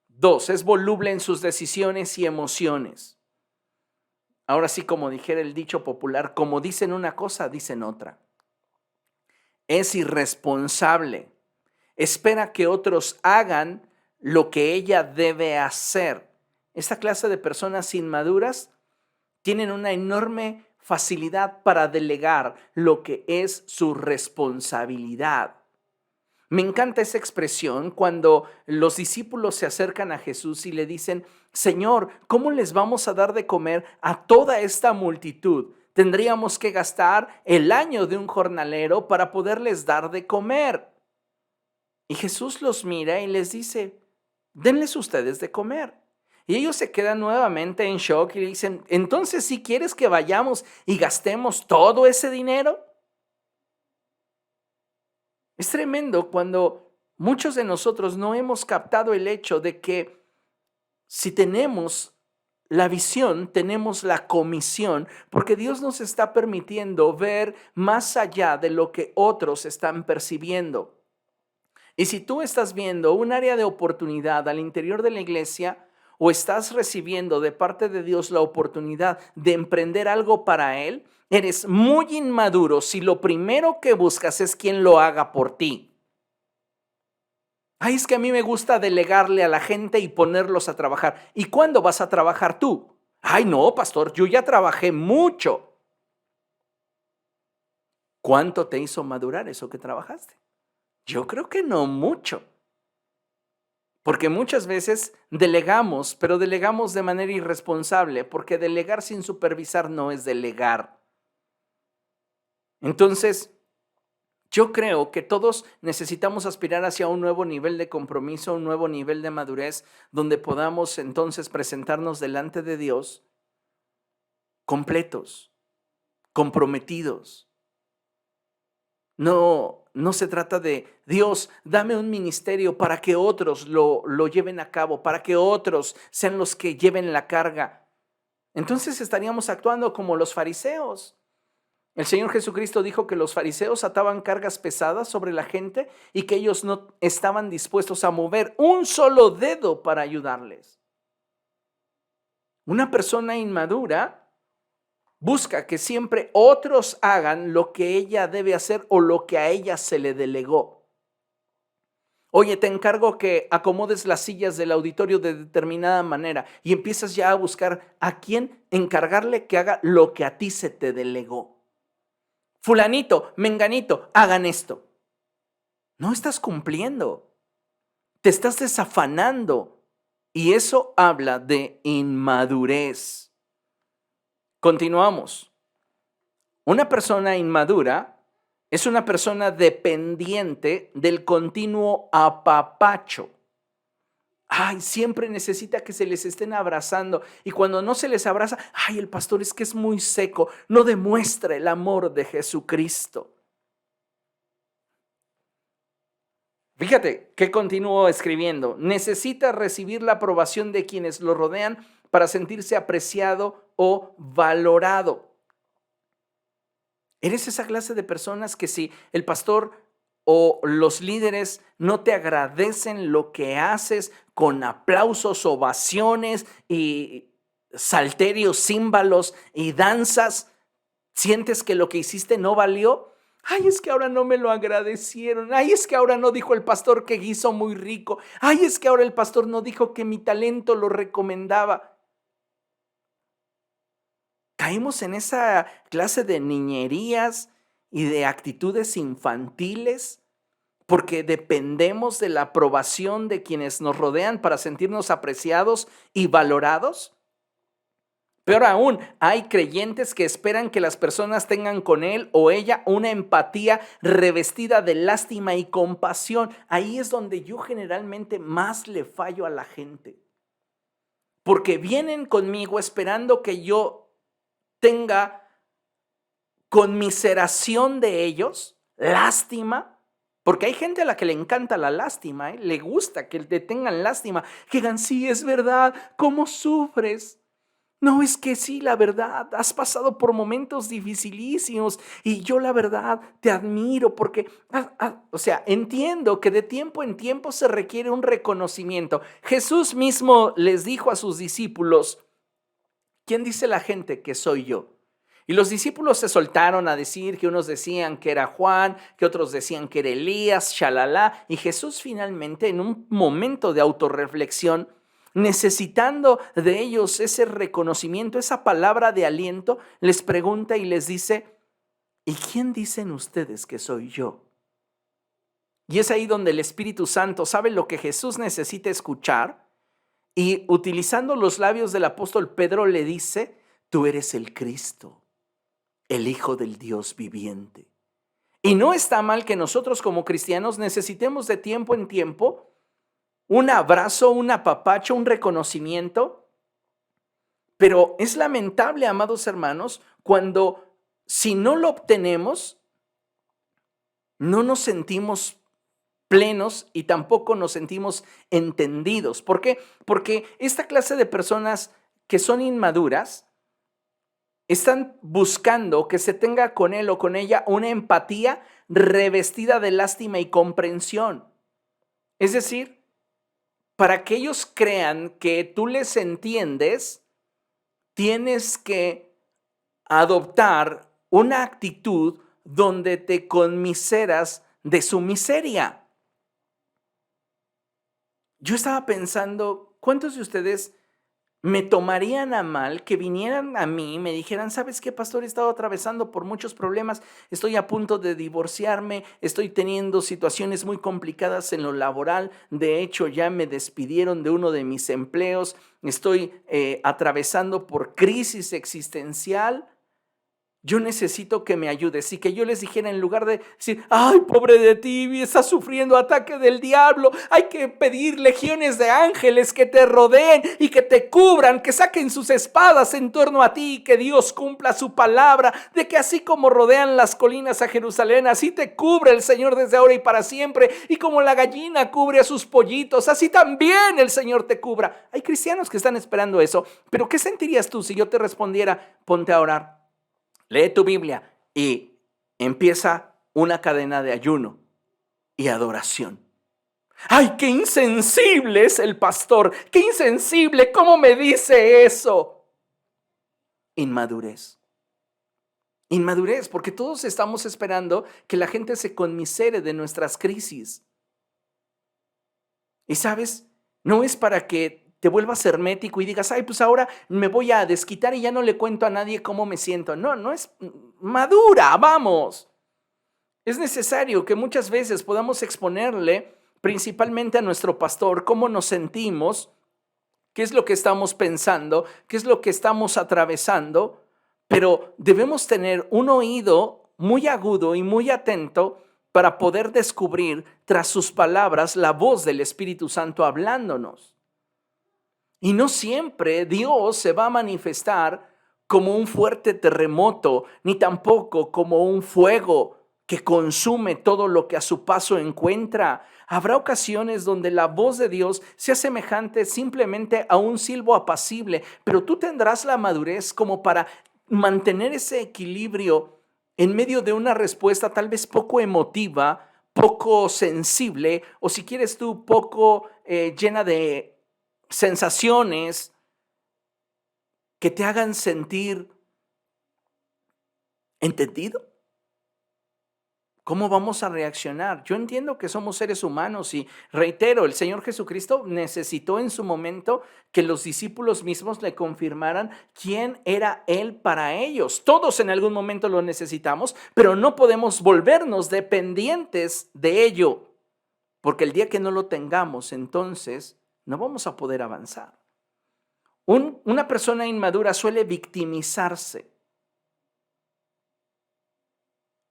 2, es voluble en sus decisiones y emociones. Ahora sí, como dijera el dicho popular, como dicen una cosa, dicen otra. Es irresponsable. Espera que otros hagan lo que ella debe hacer. Esta clase de personas inmaduras tienen una enorme facilidad para delegar lo que es su responsabilidad. Me encanta esa expresión cuando los discípulos se acercan a Jesús y le dicen: Señor, ¿cómo les vamos a dar de comer a toda esta multitud? Tendríamos que gastar el año de un jornalero para poderles dar de comer. Y Jesús los mira y les dice: denles ustedes de comer. Y ellos se quedan nuevamente en shock y le dicen: entonces, ¿si quieres que vayamos y gastemos todo ese dinero? Es tremendo cuando muchos de nosotros no hemos captado el hecho de que si tenemos la visión, tenemos la comisión, porque Dios nos está permitiendo ver más allá de lo que otros están percibiendo. Y si tú estás viendo un área de oportunidad al interior de la iglesia o estás recibiendo de parte de Dios la oportunidad de emprender algo para Él, eres muy inmaduro si lo primero que buscas es quien lo haga por ti. Ay, es que a mí me gusta delegarle a la gente y ponerlos a trabajar. ¿Y cuándo vas a trabajar tú? Ay, no, pastor, yo ya trabajé mucho. ¿Cuánto te hizo madurar eso que trabajaste? Yo creo que no mucho. Porque muchas veces delegamos, pero delegamos de manera irresponsable, porque delegar sin supervisar no es delegar. Entonces, yo creo que todos necesitamos aspirar hacia un nuevo nivel de compromiso, un nuevo nivel de madurez, donde podamos entonces presentarnos delante de Dios completos, comprometidos. No se trata de: Dios, dame un ministerio para que otros lo lleven a cabo, para que otros sean los que lleven la carga. Entonces estaríamos actuando como los fariseos. El Señor Jesucristo dijo que los fariseos ataban cargas pesadas sobre la gente y que ellos no estaban dispuestos a mover un solo dedo para ayudarles. Una persona inmadura busca que siempre otros hagan lo que ella debe hacer o lo que a ella se le delegó. Oye, te encargo que acomodes las sillas del auditorio de determinada manera y empiezas ya a buscar a quién encargarle que haga lo que a ti se te delegó. Fulanito, menganito, hagan esto. No estás cumpliendo. Te estás desafanando y eso habla de inmadurez. Continuamos. Una persona inmadura es una persona dependiente del continuo apapacho. Ay, siempre necesita que se les estén abrazando y cuando no se les abraza, ay, el pastor es que es muy seco, no demuestra el amor de Jesucristo. Fíjate que continuó escribiendo. Necesita recibir la aprobación de quienes lo rodean para sentirse apreciado o valorado. ¿Eres esa clase de personas que si el pastor o los líderes no te agradecen lo que haces con aplausos, ovaciones y salterios, címbalos y danzas, sientes que lo que hiciste no valió? Ay, es que ahora no me lo agradecieron. Ay, es que ahora no dijo el pastor que guiso muy rico. Ay, es que ahora el pastor no dijo que mi talento lo recomendaba. Caímos en esa clase de niñerías y de actitudes infantiles porque dependemos de la aprobación de quienes nos rodean para sentirnos apreciados y valorados. Peor aún, hay creyentes que esperan que las personas tengan con él o ella una empatía revestida de lástima y compasión. Ahí es donde yo generalmente más le fallo a la gente. Porque vienen conmigo esperando que yo tenga conmiseración de ellos, lástima, porque hay gente a la que le encanta la lástima, le gusta que te tengan lástima, que digan, sí, es verdad, ¿cómo sufres? No, es que sí, la verdad, has pasado por momentos dificilísimos y yo la verdad te admiro porque, o sea, entiendo que de tiempo en tiempo se requiere un reconocimiento. Jesús mismo les dijo a sus discípulos, ¿quién dice la gente que soy yo? Y los discípulos se soltaron a decir que unos decían que era Juan, que otros decían que era Elías, shalala, y Jesús finalmente en un momento de autorreflexión, necesitando de ellos ese reconocimiento, esa palabra de aliento, les pregunta y les dice, ¿y quién dicen ustedes que soy yo? Y es ahí donde el Espíritu Santo sabe lo que Jesús necesita escuchar y utilizando los labios del apóstol Pedro le dice, tú eres el Cristo, el Hijo del Dios viviente. Y no está mal que nosotros como cristianos necesitemos de tiempo en tiempo un abrazo, un apapacho, un reconocimiento, pero es lamentable, amados hermanos, cuando si no lo obtenemos, no nos sentimos plenos y tampoco nos sentimos entendidos. ¿Por qué? Porque esta clase de personas que son inmaduras están buscando que se tenga con él o con ella una empatía revestida de lástima y comprensión. Es decir, para que ellos crean que tú les entiendes, tienes que adoptar una actitud donde te conmiseras de su miseria. Yo estaba pensando, ¿cuántos de ustedes me tomarían a mal que vinieran a mí y me dijeran, ¿sabes qué, pastor? He estado atravesando por muchos problemas, estoy a punto de divorciarme, estoy teniendo situaciones muy complicadas en lo laboral, de hecho ya me despidieron de uno de mis empleos, estoy atravesando por crisis existencial. Yo necesito que me ayudes y que yo les dijera en lugar de decir, ay, pobre de ti, estás sufriendo ataque del diablo, hay que pedir legiones de ángeles que te rodeen y que te cubran, que saquen sus espadas en torno a ti y que Dios cumpla su palabra, de que así como rodean las colinas a Jerusalén, así te cubre el Señor desde ahora y para siempre, y como la gallina cubre a sus pollitos, así también el Señor te cubra. Hay cristianos que están esperando eso, pero ¿qué sentirías tú si yo te respondiera, ponte a orar? Lee tu Biblia y empieza una cadena de ayuno y adoración. ¡Ay, qué insensible es el pastor! ¡Qué insensible! ¿Cómo me dice eso? Inmadurez. Inmadurez, porque todos estamos esperando que la gente se conmisere de nuestras crisis. Y sabes, no es para que te vuelvas hermético y digas, ay, pues ahora me voy a desquitar y ya no le cuento a nadie cómo me siento. No, no es madura, vamos. Es necesario que muchas veces podamos exponerle principalmente a nuestro pastor cómo nos sentimos, qué es lo que estamos pensando, qué es lo que estamos atravesando, pero debemos tener un oído muy agudo y muy atento para poder descubrir tras sus palabras la voz del Espíritu Santo hablándonos. Y no siempre Dios se va a manifestar como un fuerte terremoto, ni tampoco como un fuego que consume todo lo que a su paso encuentra. Habrá ocasiones donde la voz de Dios sea semejante simplemente a un silbo apacible, pero tú tendrás la madurez como para mantener ese equilibrio en medio de una respuesta tal vez poco emotiva, poco sensible, o si quieres tú, poco llena de sensaciones que te hagan sentir entendido. ¿Cómo vamos a reaccionar? Yo entiendo que somos seres humanos y reitero, el Señor Jesucristo necesitó en su momento que los discípulos mismos le confirmaran quién era Él para ellos. Todos en algún momento lo necesitamos, pero no podemos volvernos dependientes de ello, porque el día que no lo tengamos, entonces no vamos a poder avanzar. Una persona inmadura suele victimizarse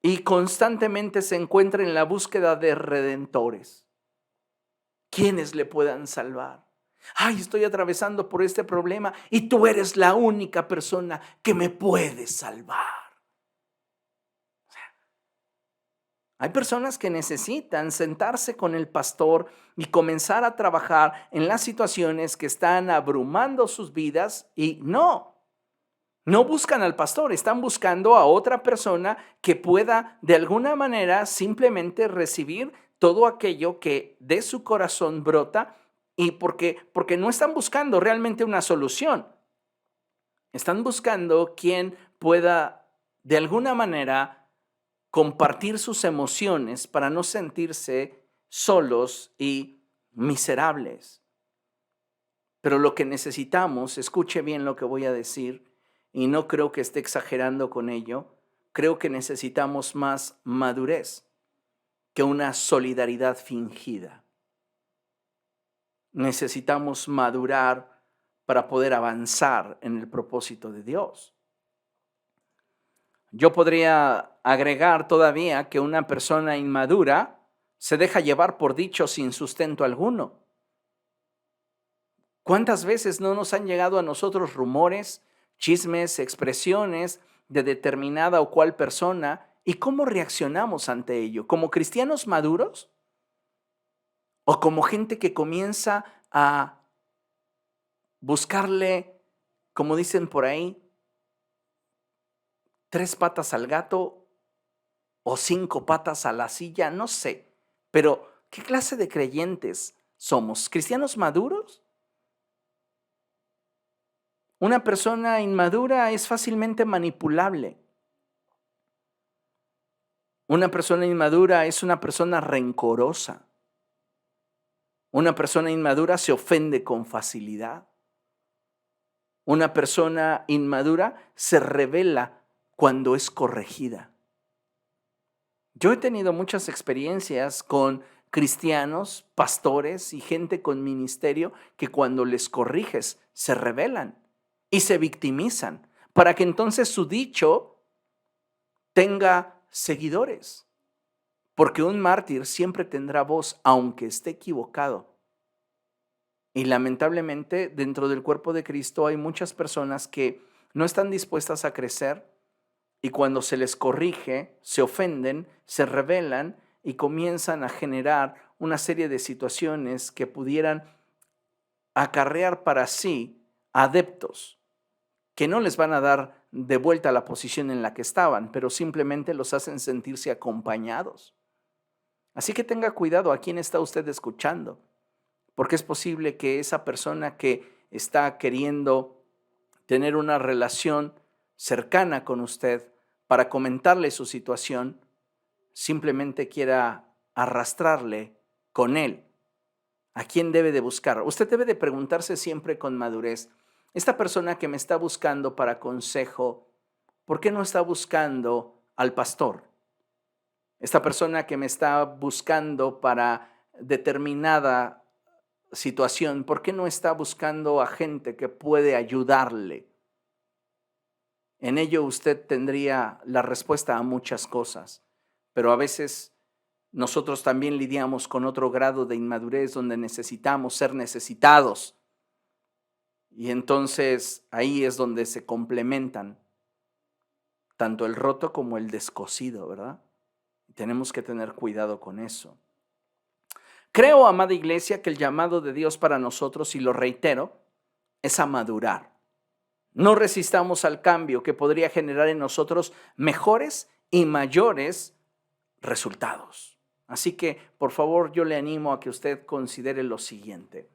y constantemente se encuentra en la búsqueda de redentores. ¿Quiénes le puedan salvar? Ay, estoy atravesando por este problema y tú eres la única persona que me puede salvar. Hay personas que necesitan sentarse con el pastor y comenzar a trabajar en las situaciones que están abrumando sus vidas y no buscan al pastor, están buscando a otra persona que pueda de alguna manera simplemente recibir todo aquello que de su corazón brota y porque no están buscando realmente una solución. Están buscando quien pueda de alguna manera compartir sus emociones para no sentirse solos y miserables. Pero lo que necesitamos, escuche bien lo que voy a decir, y no creo que esté exagerando con ello, creo que necesitamos más madurez que una solidaridad fingida. Necesitamos madurar para poder avanzar en el propósito de Dios. Yo podría agregar todavía que una persona inmadura se deja llevar por dichos sin sustento alguno. ¿Cuántas veces no nos han llegado a nosotros rumores, chismes, expresiones de determinada o cual persona y cómo reaccionamos ante ello? ¿Como cristianos maduros? ¿O como gente que comienza a buscarle, como dicen por ahí, 3 patas al gato o 5 patas a la silla? No sé, pero ¿qué clase de creyentes somos? ¿Cristianos maduros? Una persona inmadura es fácilmente manipulable. Una persona inmadura es una persona rencorosa. Una persona inmadura se ofende con facilidad. Una persona inmadura se revela cuando es corregida. Yo he tenido muchas experiencias con cristianos, pastores y gente con ministerio que cuando les corriges se rebelan y se victimizan para que entonces su dicho tenga seguidores. Porque un mártir siempre tendrá voz, aunque esté equivocado. Y lamentablemente, dentro del cuerpo de Cristo hay muchas personas que no están dispuestas a crecer y cuando se les corrige, se ofenden, se rebelan y comienzan a generar una serie de situaciones que pudieran acarrear para sí adeptos que no les van a dar de vuelta a la posición en la que estaban, pero simplemente los hacen sentirse acompañados. Así que tenga cuidado a quién está usted escuchando, porque es posible que esa persona que está queriendo tener una relación cercana con usted para comentarle su situación, simplemente quiera arrastrarle con él. ¿A quién debe de buscar? Usted debe de preguntarse siempre con madurez, esta persona que me está buscando para consejo, ¿por qué no está buscando al pastor? Esta persona que me está buscando para determinada situación, ¿por qué no está buscando a gente que puede ayudarle? En ello usted tendría la respuesta a muchas cosas, pero a veces nosotros también lidiamos con otro grado de inmadurez donde necesitamos ser necesitados. Y entonces ahí es donde se complementan tanto el roto como el descosido, ¿verdad? Tenemos que tener cuidado con eso. Creo, amada iglesia, que el llamado de Dios para nosotros, y lo reitero, es a madurar. No resistamos al cambio que podría generar en nosotros mejores y mayores resultados. Así que, por favor, yo le animo a que usted considere lo siguiente.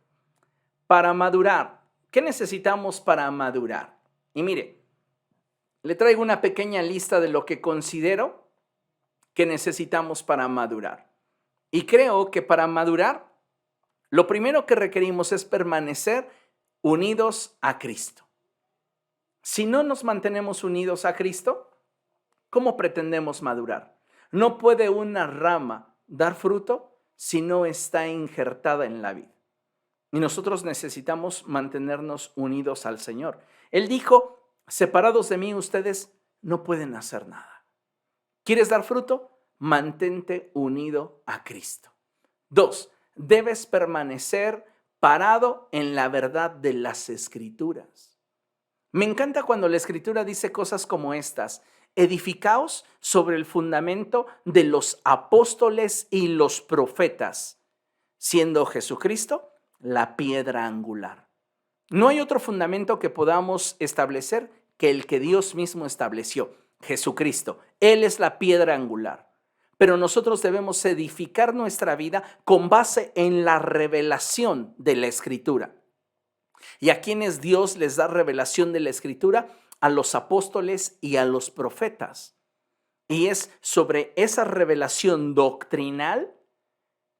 Para madurar, ¿qué necesitamos para madurar? Y mire, le traigo una pequeña lista de lo que considero que necesitamos para madurar. Y creo que para madurar, lo primero que requerimos es permanecer unidos a Cristo. Si no nos mantenemos unidos a Cristo, ¿cómo pretendemos madurar? No puede una rama dar fruto si no está injertada en la vid. Y nosotros necesitamos mantenernos unidos al Señor. Él dijo, separados de mí ustedes no pueden hacer nada. ¿Quieres dar fruto? Mantente unido a Cristo. 2, debes permanecer parado en la verdad de las Escrituras. Me encanta cuando la Escritura dice cosas como estas: edificaos sobre el fundamento de los apóstoles y los profetas, siendo Jesucristo la piedra angular. No hay otro fundamento que podamos establecer que el que Dios mismo estableció, Jesucristo. Él es la piedra angular. Pero nosotros debemos edificar nuestra vida con base en la revelación de la Escritura. ¿Y a quienes Dios les da revelación de la Escritura? A los apóstoles y a los profetas. Y es sobre esa revelación doctrinal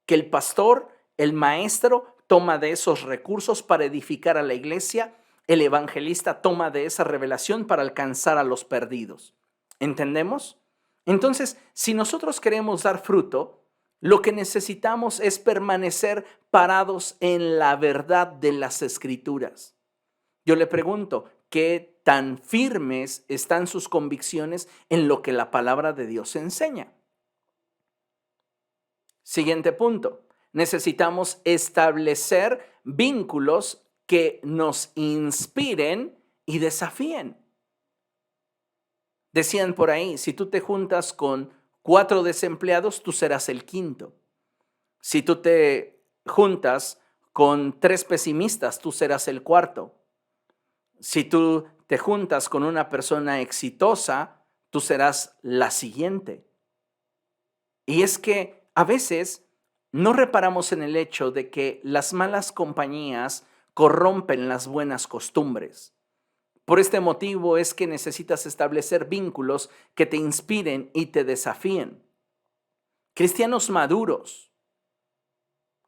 que el pastor, el maestro, toma de esos recursos para edificar a la iglesia. El evangelista toma de esa revelación para alcanzar a los perdidos. ¿Entendemos? Entonces, si nosotros queremos dar fruto, lo que necesitamos es permanecer parados en la verdad de las Escrituras. Yo le pregunto, ¿qué tan firmes están sus convicciones en lo que la palabra de Dios enseña? Siguiente punto. Necesitamos establecer vínculos que nos inspiren y desafíen. Decían por ahí, si tú te juntas con 4 desempleados, tú serás el quinto. Si tú te juntas con 3 pesimistas, tú serás el cuarto. Si tú te juntas con una persona exitosa, tú serás la siguiente. Y es que a veces no reparamos en el hecho de que las malas compañías corrompen las buenas costumbres. Por este motivo es que necesitas establecer vínculos que te inspiren y te desafíen. Cristianos maduros,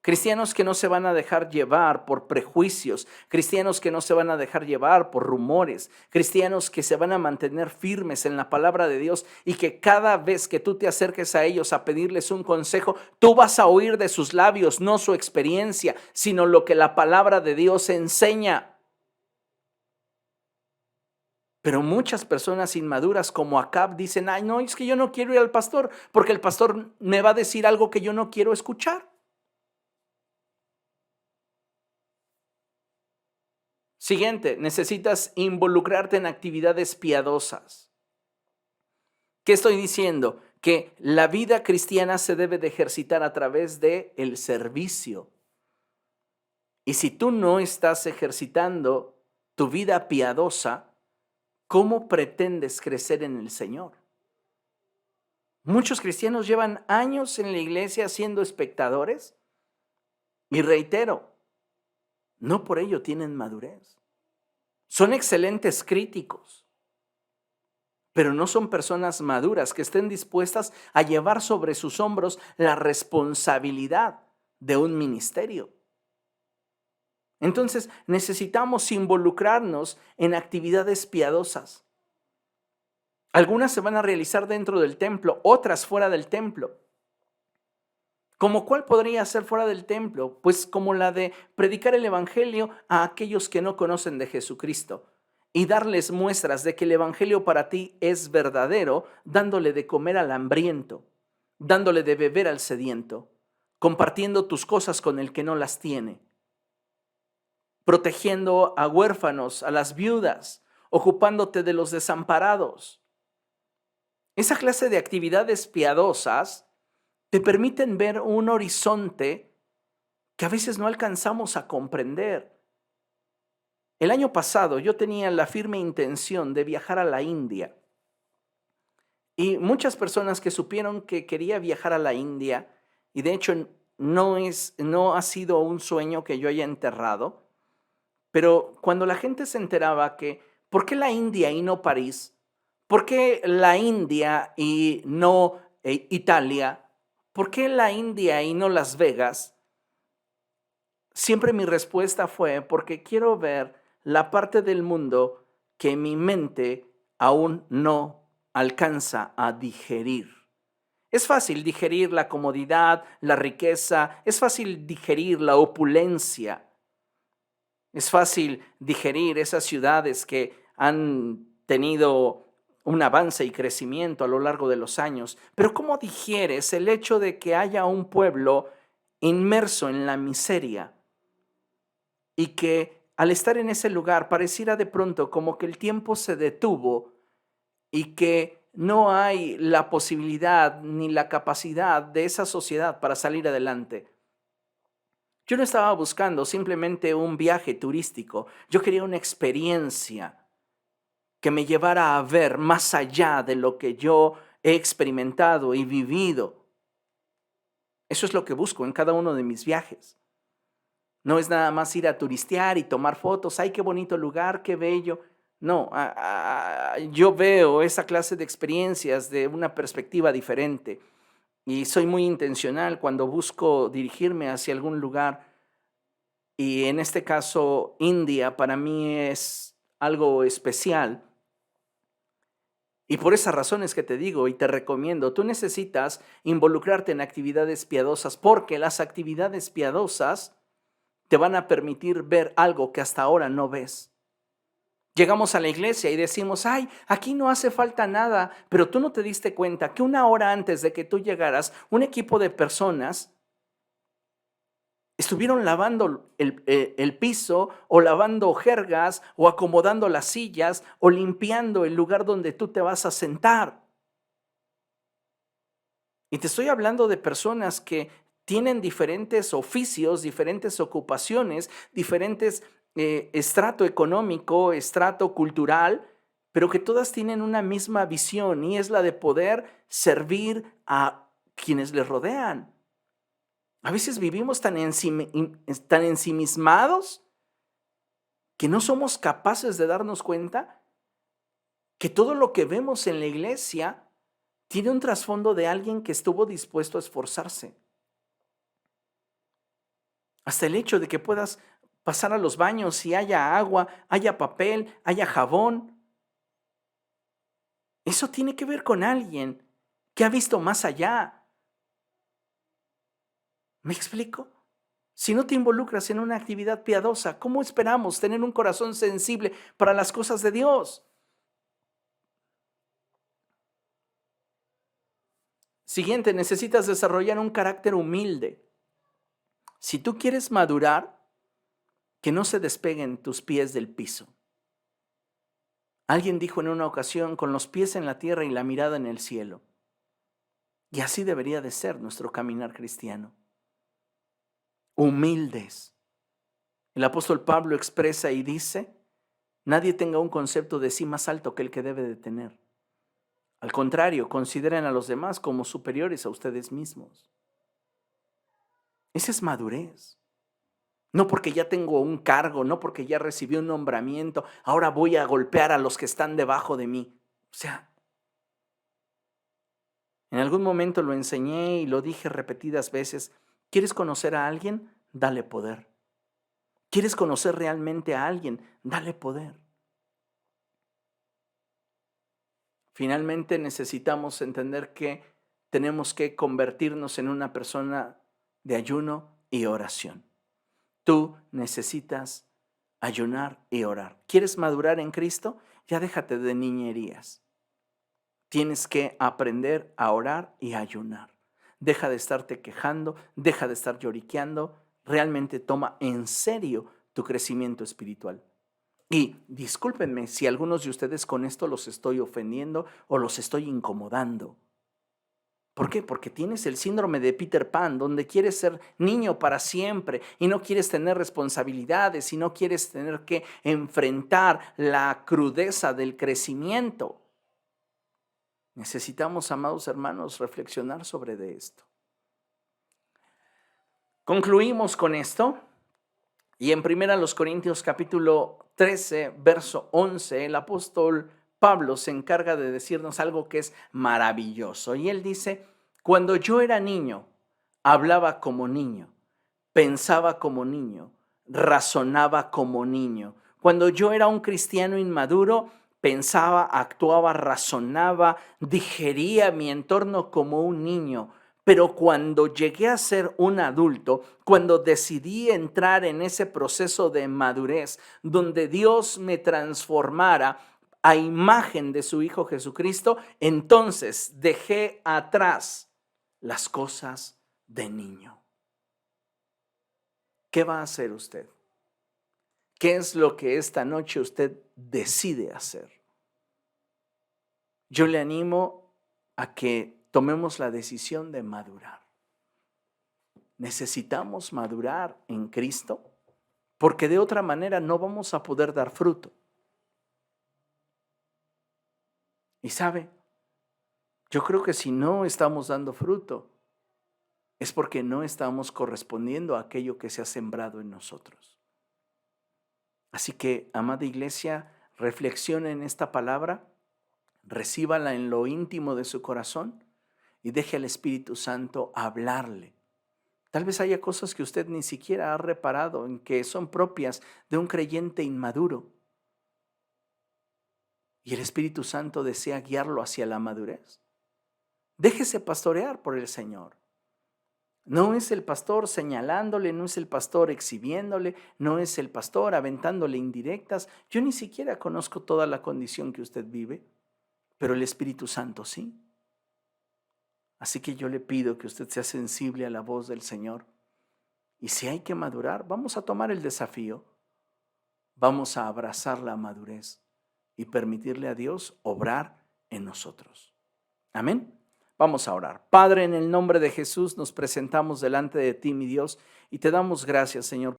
cristianos que no se van a dejar llevar por prejuicios, cristianos que no se van a dejar llevar por rumores, cristianos que se van a mantener firmes en la palabra de Dios y que cada vez que tú te acerques a ellos a pedirles un consejo, tú vas a oír de sus labios no su experiencia, sino lo que la palabra de Dios enseña. Pero muchas personas inmaduras como Acab dicen, ay, no, es que yo no quiero ir al pastor porque el pastor me va a decir algo que yo no quiero escuchar. Siguiente, necesitas involucrarte en actividades piadosas. ¿Qué estoy diciendo? Que la vida cristiana se debe de ejercitar a través de el servicio. Y si tú no estás ejercitando tu vida piadosa, ¿cómo pretendes crecer en el Señor? Muchos cristianos llevan años en la iglesia siendo espectadores y reitero, no por ello tienen madurez. Son excelentes críticos, pero no son personas maduras que estén dispuestas a llevar sobre sus hombros la responsabilidad de un ministerio. Entonces necesitamos involucrarnos en actividades piadosas. Algunas se van a realizar dentro del templo, otras fuera del templo. ¿Cómo cuál podría ser fuera del templo? Pues como la de predicar el evangelio a aquellos que no conocen de Jesucristo y darles muestras de que el evangelio para ti es verdadero, dándole de comer al hambriento, dándole de beber al sediento, compartiendo tus cosas con el que no las tiene, protegiendo a huérfanos, a las viudas, ocupándote de los desamparados. Esa clase de actividades piadosas te permiten ver un horizonte que a veces no alcanzamos a comprender. El año pasado yo tenía la firme intención de viajar a la India y muchas personas que supieron que quería viajar a la India, y de hecho no ha sido un sueño que yo haya enterrado, pero cuando la gente se enteraba que, ¿por qué la India y no París? ¿Por qué la India y no Italia? ¿Por qué la India y no Las Vegas? Siempre mi respuesta fue porque quiero ver la parte del mundo que mi mente aún no alcanza a digerir. Es fácil digerir la comodidad, la riqueza, es fácil digerir la opulencia, es fácil digerir esas ciudades que han tenido un avance y crecimiento a lo largo de los años, pero ¿cómo digieres el hecho de que haya un pueblo inmerso en la miseria y que al estar en ese lugar pareciera de pronto como que el tiempo se detuvo y que no hay la posibilidad ni la capacidad de esa sociedad para salir adelante? Yo no estaba buscando simplemente un viaje turístico, yo quería una experiencia que me llevara a ver más allá de lo que yo he experimentado y vivido. Eso es lo que busco en cada uno de mis viajes. No es nada más ir a turistear y tomar fotos. ¡Ay, qué bonito lugar, qué bello! No, yo veo esa clase de experiencias de una perspectiva diferente y soy muy intencional cuando busco dirigirme hacia algún lugar. Y en este caso, India para mí es algo especial. Y por esas razones que te digo y te recomiendo, tú necesitas involucrarte en actividades piadosas porque las actividades piadosas te van a permitir ver algo que hasta ahora no ves. Llegamos a la iglesia y decimos, ay, aquí no hace falta nada, pero tú no te diste cuenta que una hora antes de que tú llegaras, un equipo de personas estuvieron lavando el piso o lavando jergas o acomodando las sillas o limpiando el lugar donde tú te vas a sentar. Y te estoy hablando de personas que tienen diferentes oficios, diferentes ocupaciones, diferentes estrato económico, estrato cultural, pero que todas tienen una misma visión y es la de poder servir a quienes les rodean. A veces vivimos tan ensimismados que no somos capaces de darnos cuenta que todo lo que vemos en la iglesia tiene un trasfondo de alguien que estuvo dispuesto a esforzarse. Hasta el hecho de que puedas pasar a los baños y haya agua, haya papel, haya jabón. Eso tiene que ver con alguien que ha visto más allá. ¿Me explico? Si no te involucras en una actividad piadosa, ¿cómo esperamos tener un corazón sensible para las cosas de Dios? Siguiente, necesitas desarrollar un carácter humilde. Si tú quieres madurar, que no se despeguen tus pies del piso. Alguien dijo en una ocasión, con los pies en la tierra y la mirada en el cielo. Y así debería de ser nuestro caminar cristiano. Humildes. El apóstol Pablo expresa y dice, nadie tenga un concepto de sí más alto que el que debe de tener. Al contrario, consideren a los demás como superiores a ustedes mismos. Esa es madurez. No porque ya tengo un cargo, no porque ya recibí un nombramiento, ahora voy a golpear a los que están debajo de mí. O sea, en algún momento lo enseñé y lo dije repetidas veces. ¿Quieres conocer a alguien? Dale poder. ¿Quieres conocer realmente a alguien? Dale poder. Finalmente necesitamos entender que tenemos que convertirnos en una persona de ayuno y oración. Tú necesitas ayunar y orar. ¿Quieres madurar en Cristo? Ya déjate de niñerías. Tienes que aprender a orar y a ayunar. Deja de estarte quejando, deja de estar lloriqueando. Realmente toma en serio tu crecimiento espiritual. Y discúlpenme si algunos de ustedes con esto los estoy ofendiendo o los estoy incomodando. ¿Por qué? Porque tienes el síndrome de Peter Pan, donde quieres ser niño para siempre y no quieres tener responsabilidades y no quieres tener que enfrentar la crudeza del crecimiento. Necesitamos, amados hermanos, reflexionar sobre de esto. Concluimos con esto y en 1 Corintios capítulo 13, verso 11, el apóstol Pablo se encarga de decirnos algo que es maravilloso. Y él dice, cuando yo era niño, hablaba como niño, pensaba como niño, razonaba como niño. Cuando yo era un cristiano inmaduro, pensaba, actuaba, razonaba, digería mi entorno como un niño. Pero cuando llegué a ser un adulto, cuando decidí entrar en ese proceso de madurez, donde Dios me transformara a imagen de su Hijo Jesucristo, entonces dejé atrás las cosas de niño. ¿Qué va a hacer usted? ¿Qué es lo que esta noche usted decide hacer? Yo le animo a que tomemos la decisión de madurar. Necesitamos madurar en Cristo porque de otra manera no vamos a poder dar fruto. Y sabe, yo creo que si no estamos dando fruto, es porque no estamos correspondiendo a aquello que se ha sembrado en nosotros. Así que, amada iglesia, reflexione en esta palabra, recíbala en lo íntimo de su corazón y deje al Espíritu Santo hablarle. Tal vez haya cosas que usted ni siquiera ha reparado en que son propias de un creyente inmaduro. Y el Espíritu Santo desea guiarlo hacia la madurez. Déjese pastorear por el Señor. No es el pastor señalándole, no es el pastor exhibiéndole, no es el pastor aventándole indirectas. Yo ni siquiera conozco toda la condición que usted vive, pero el Espíritu Santo sí. Así que yo le pido que usted sea sensible a la voz del Señor. Y si hay que madurar, vamos a tomar el desafío. Vamos a abrazar la madurez y permitirle a Dios obrar en nosotros. Amén. Vamos a orar. Padre, en el nombre de Jesús nos presentamos delante de ti, mi Dios, y te damos gracias, Señor,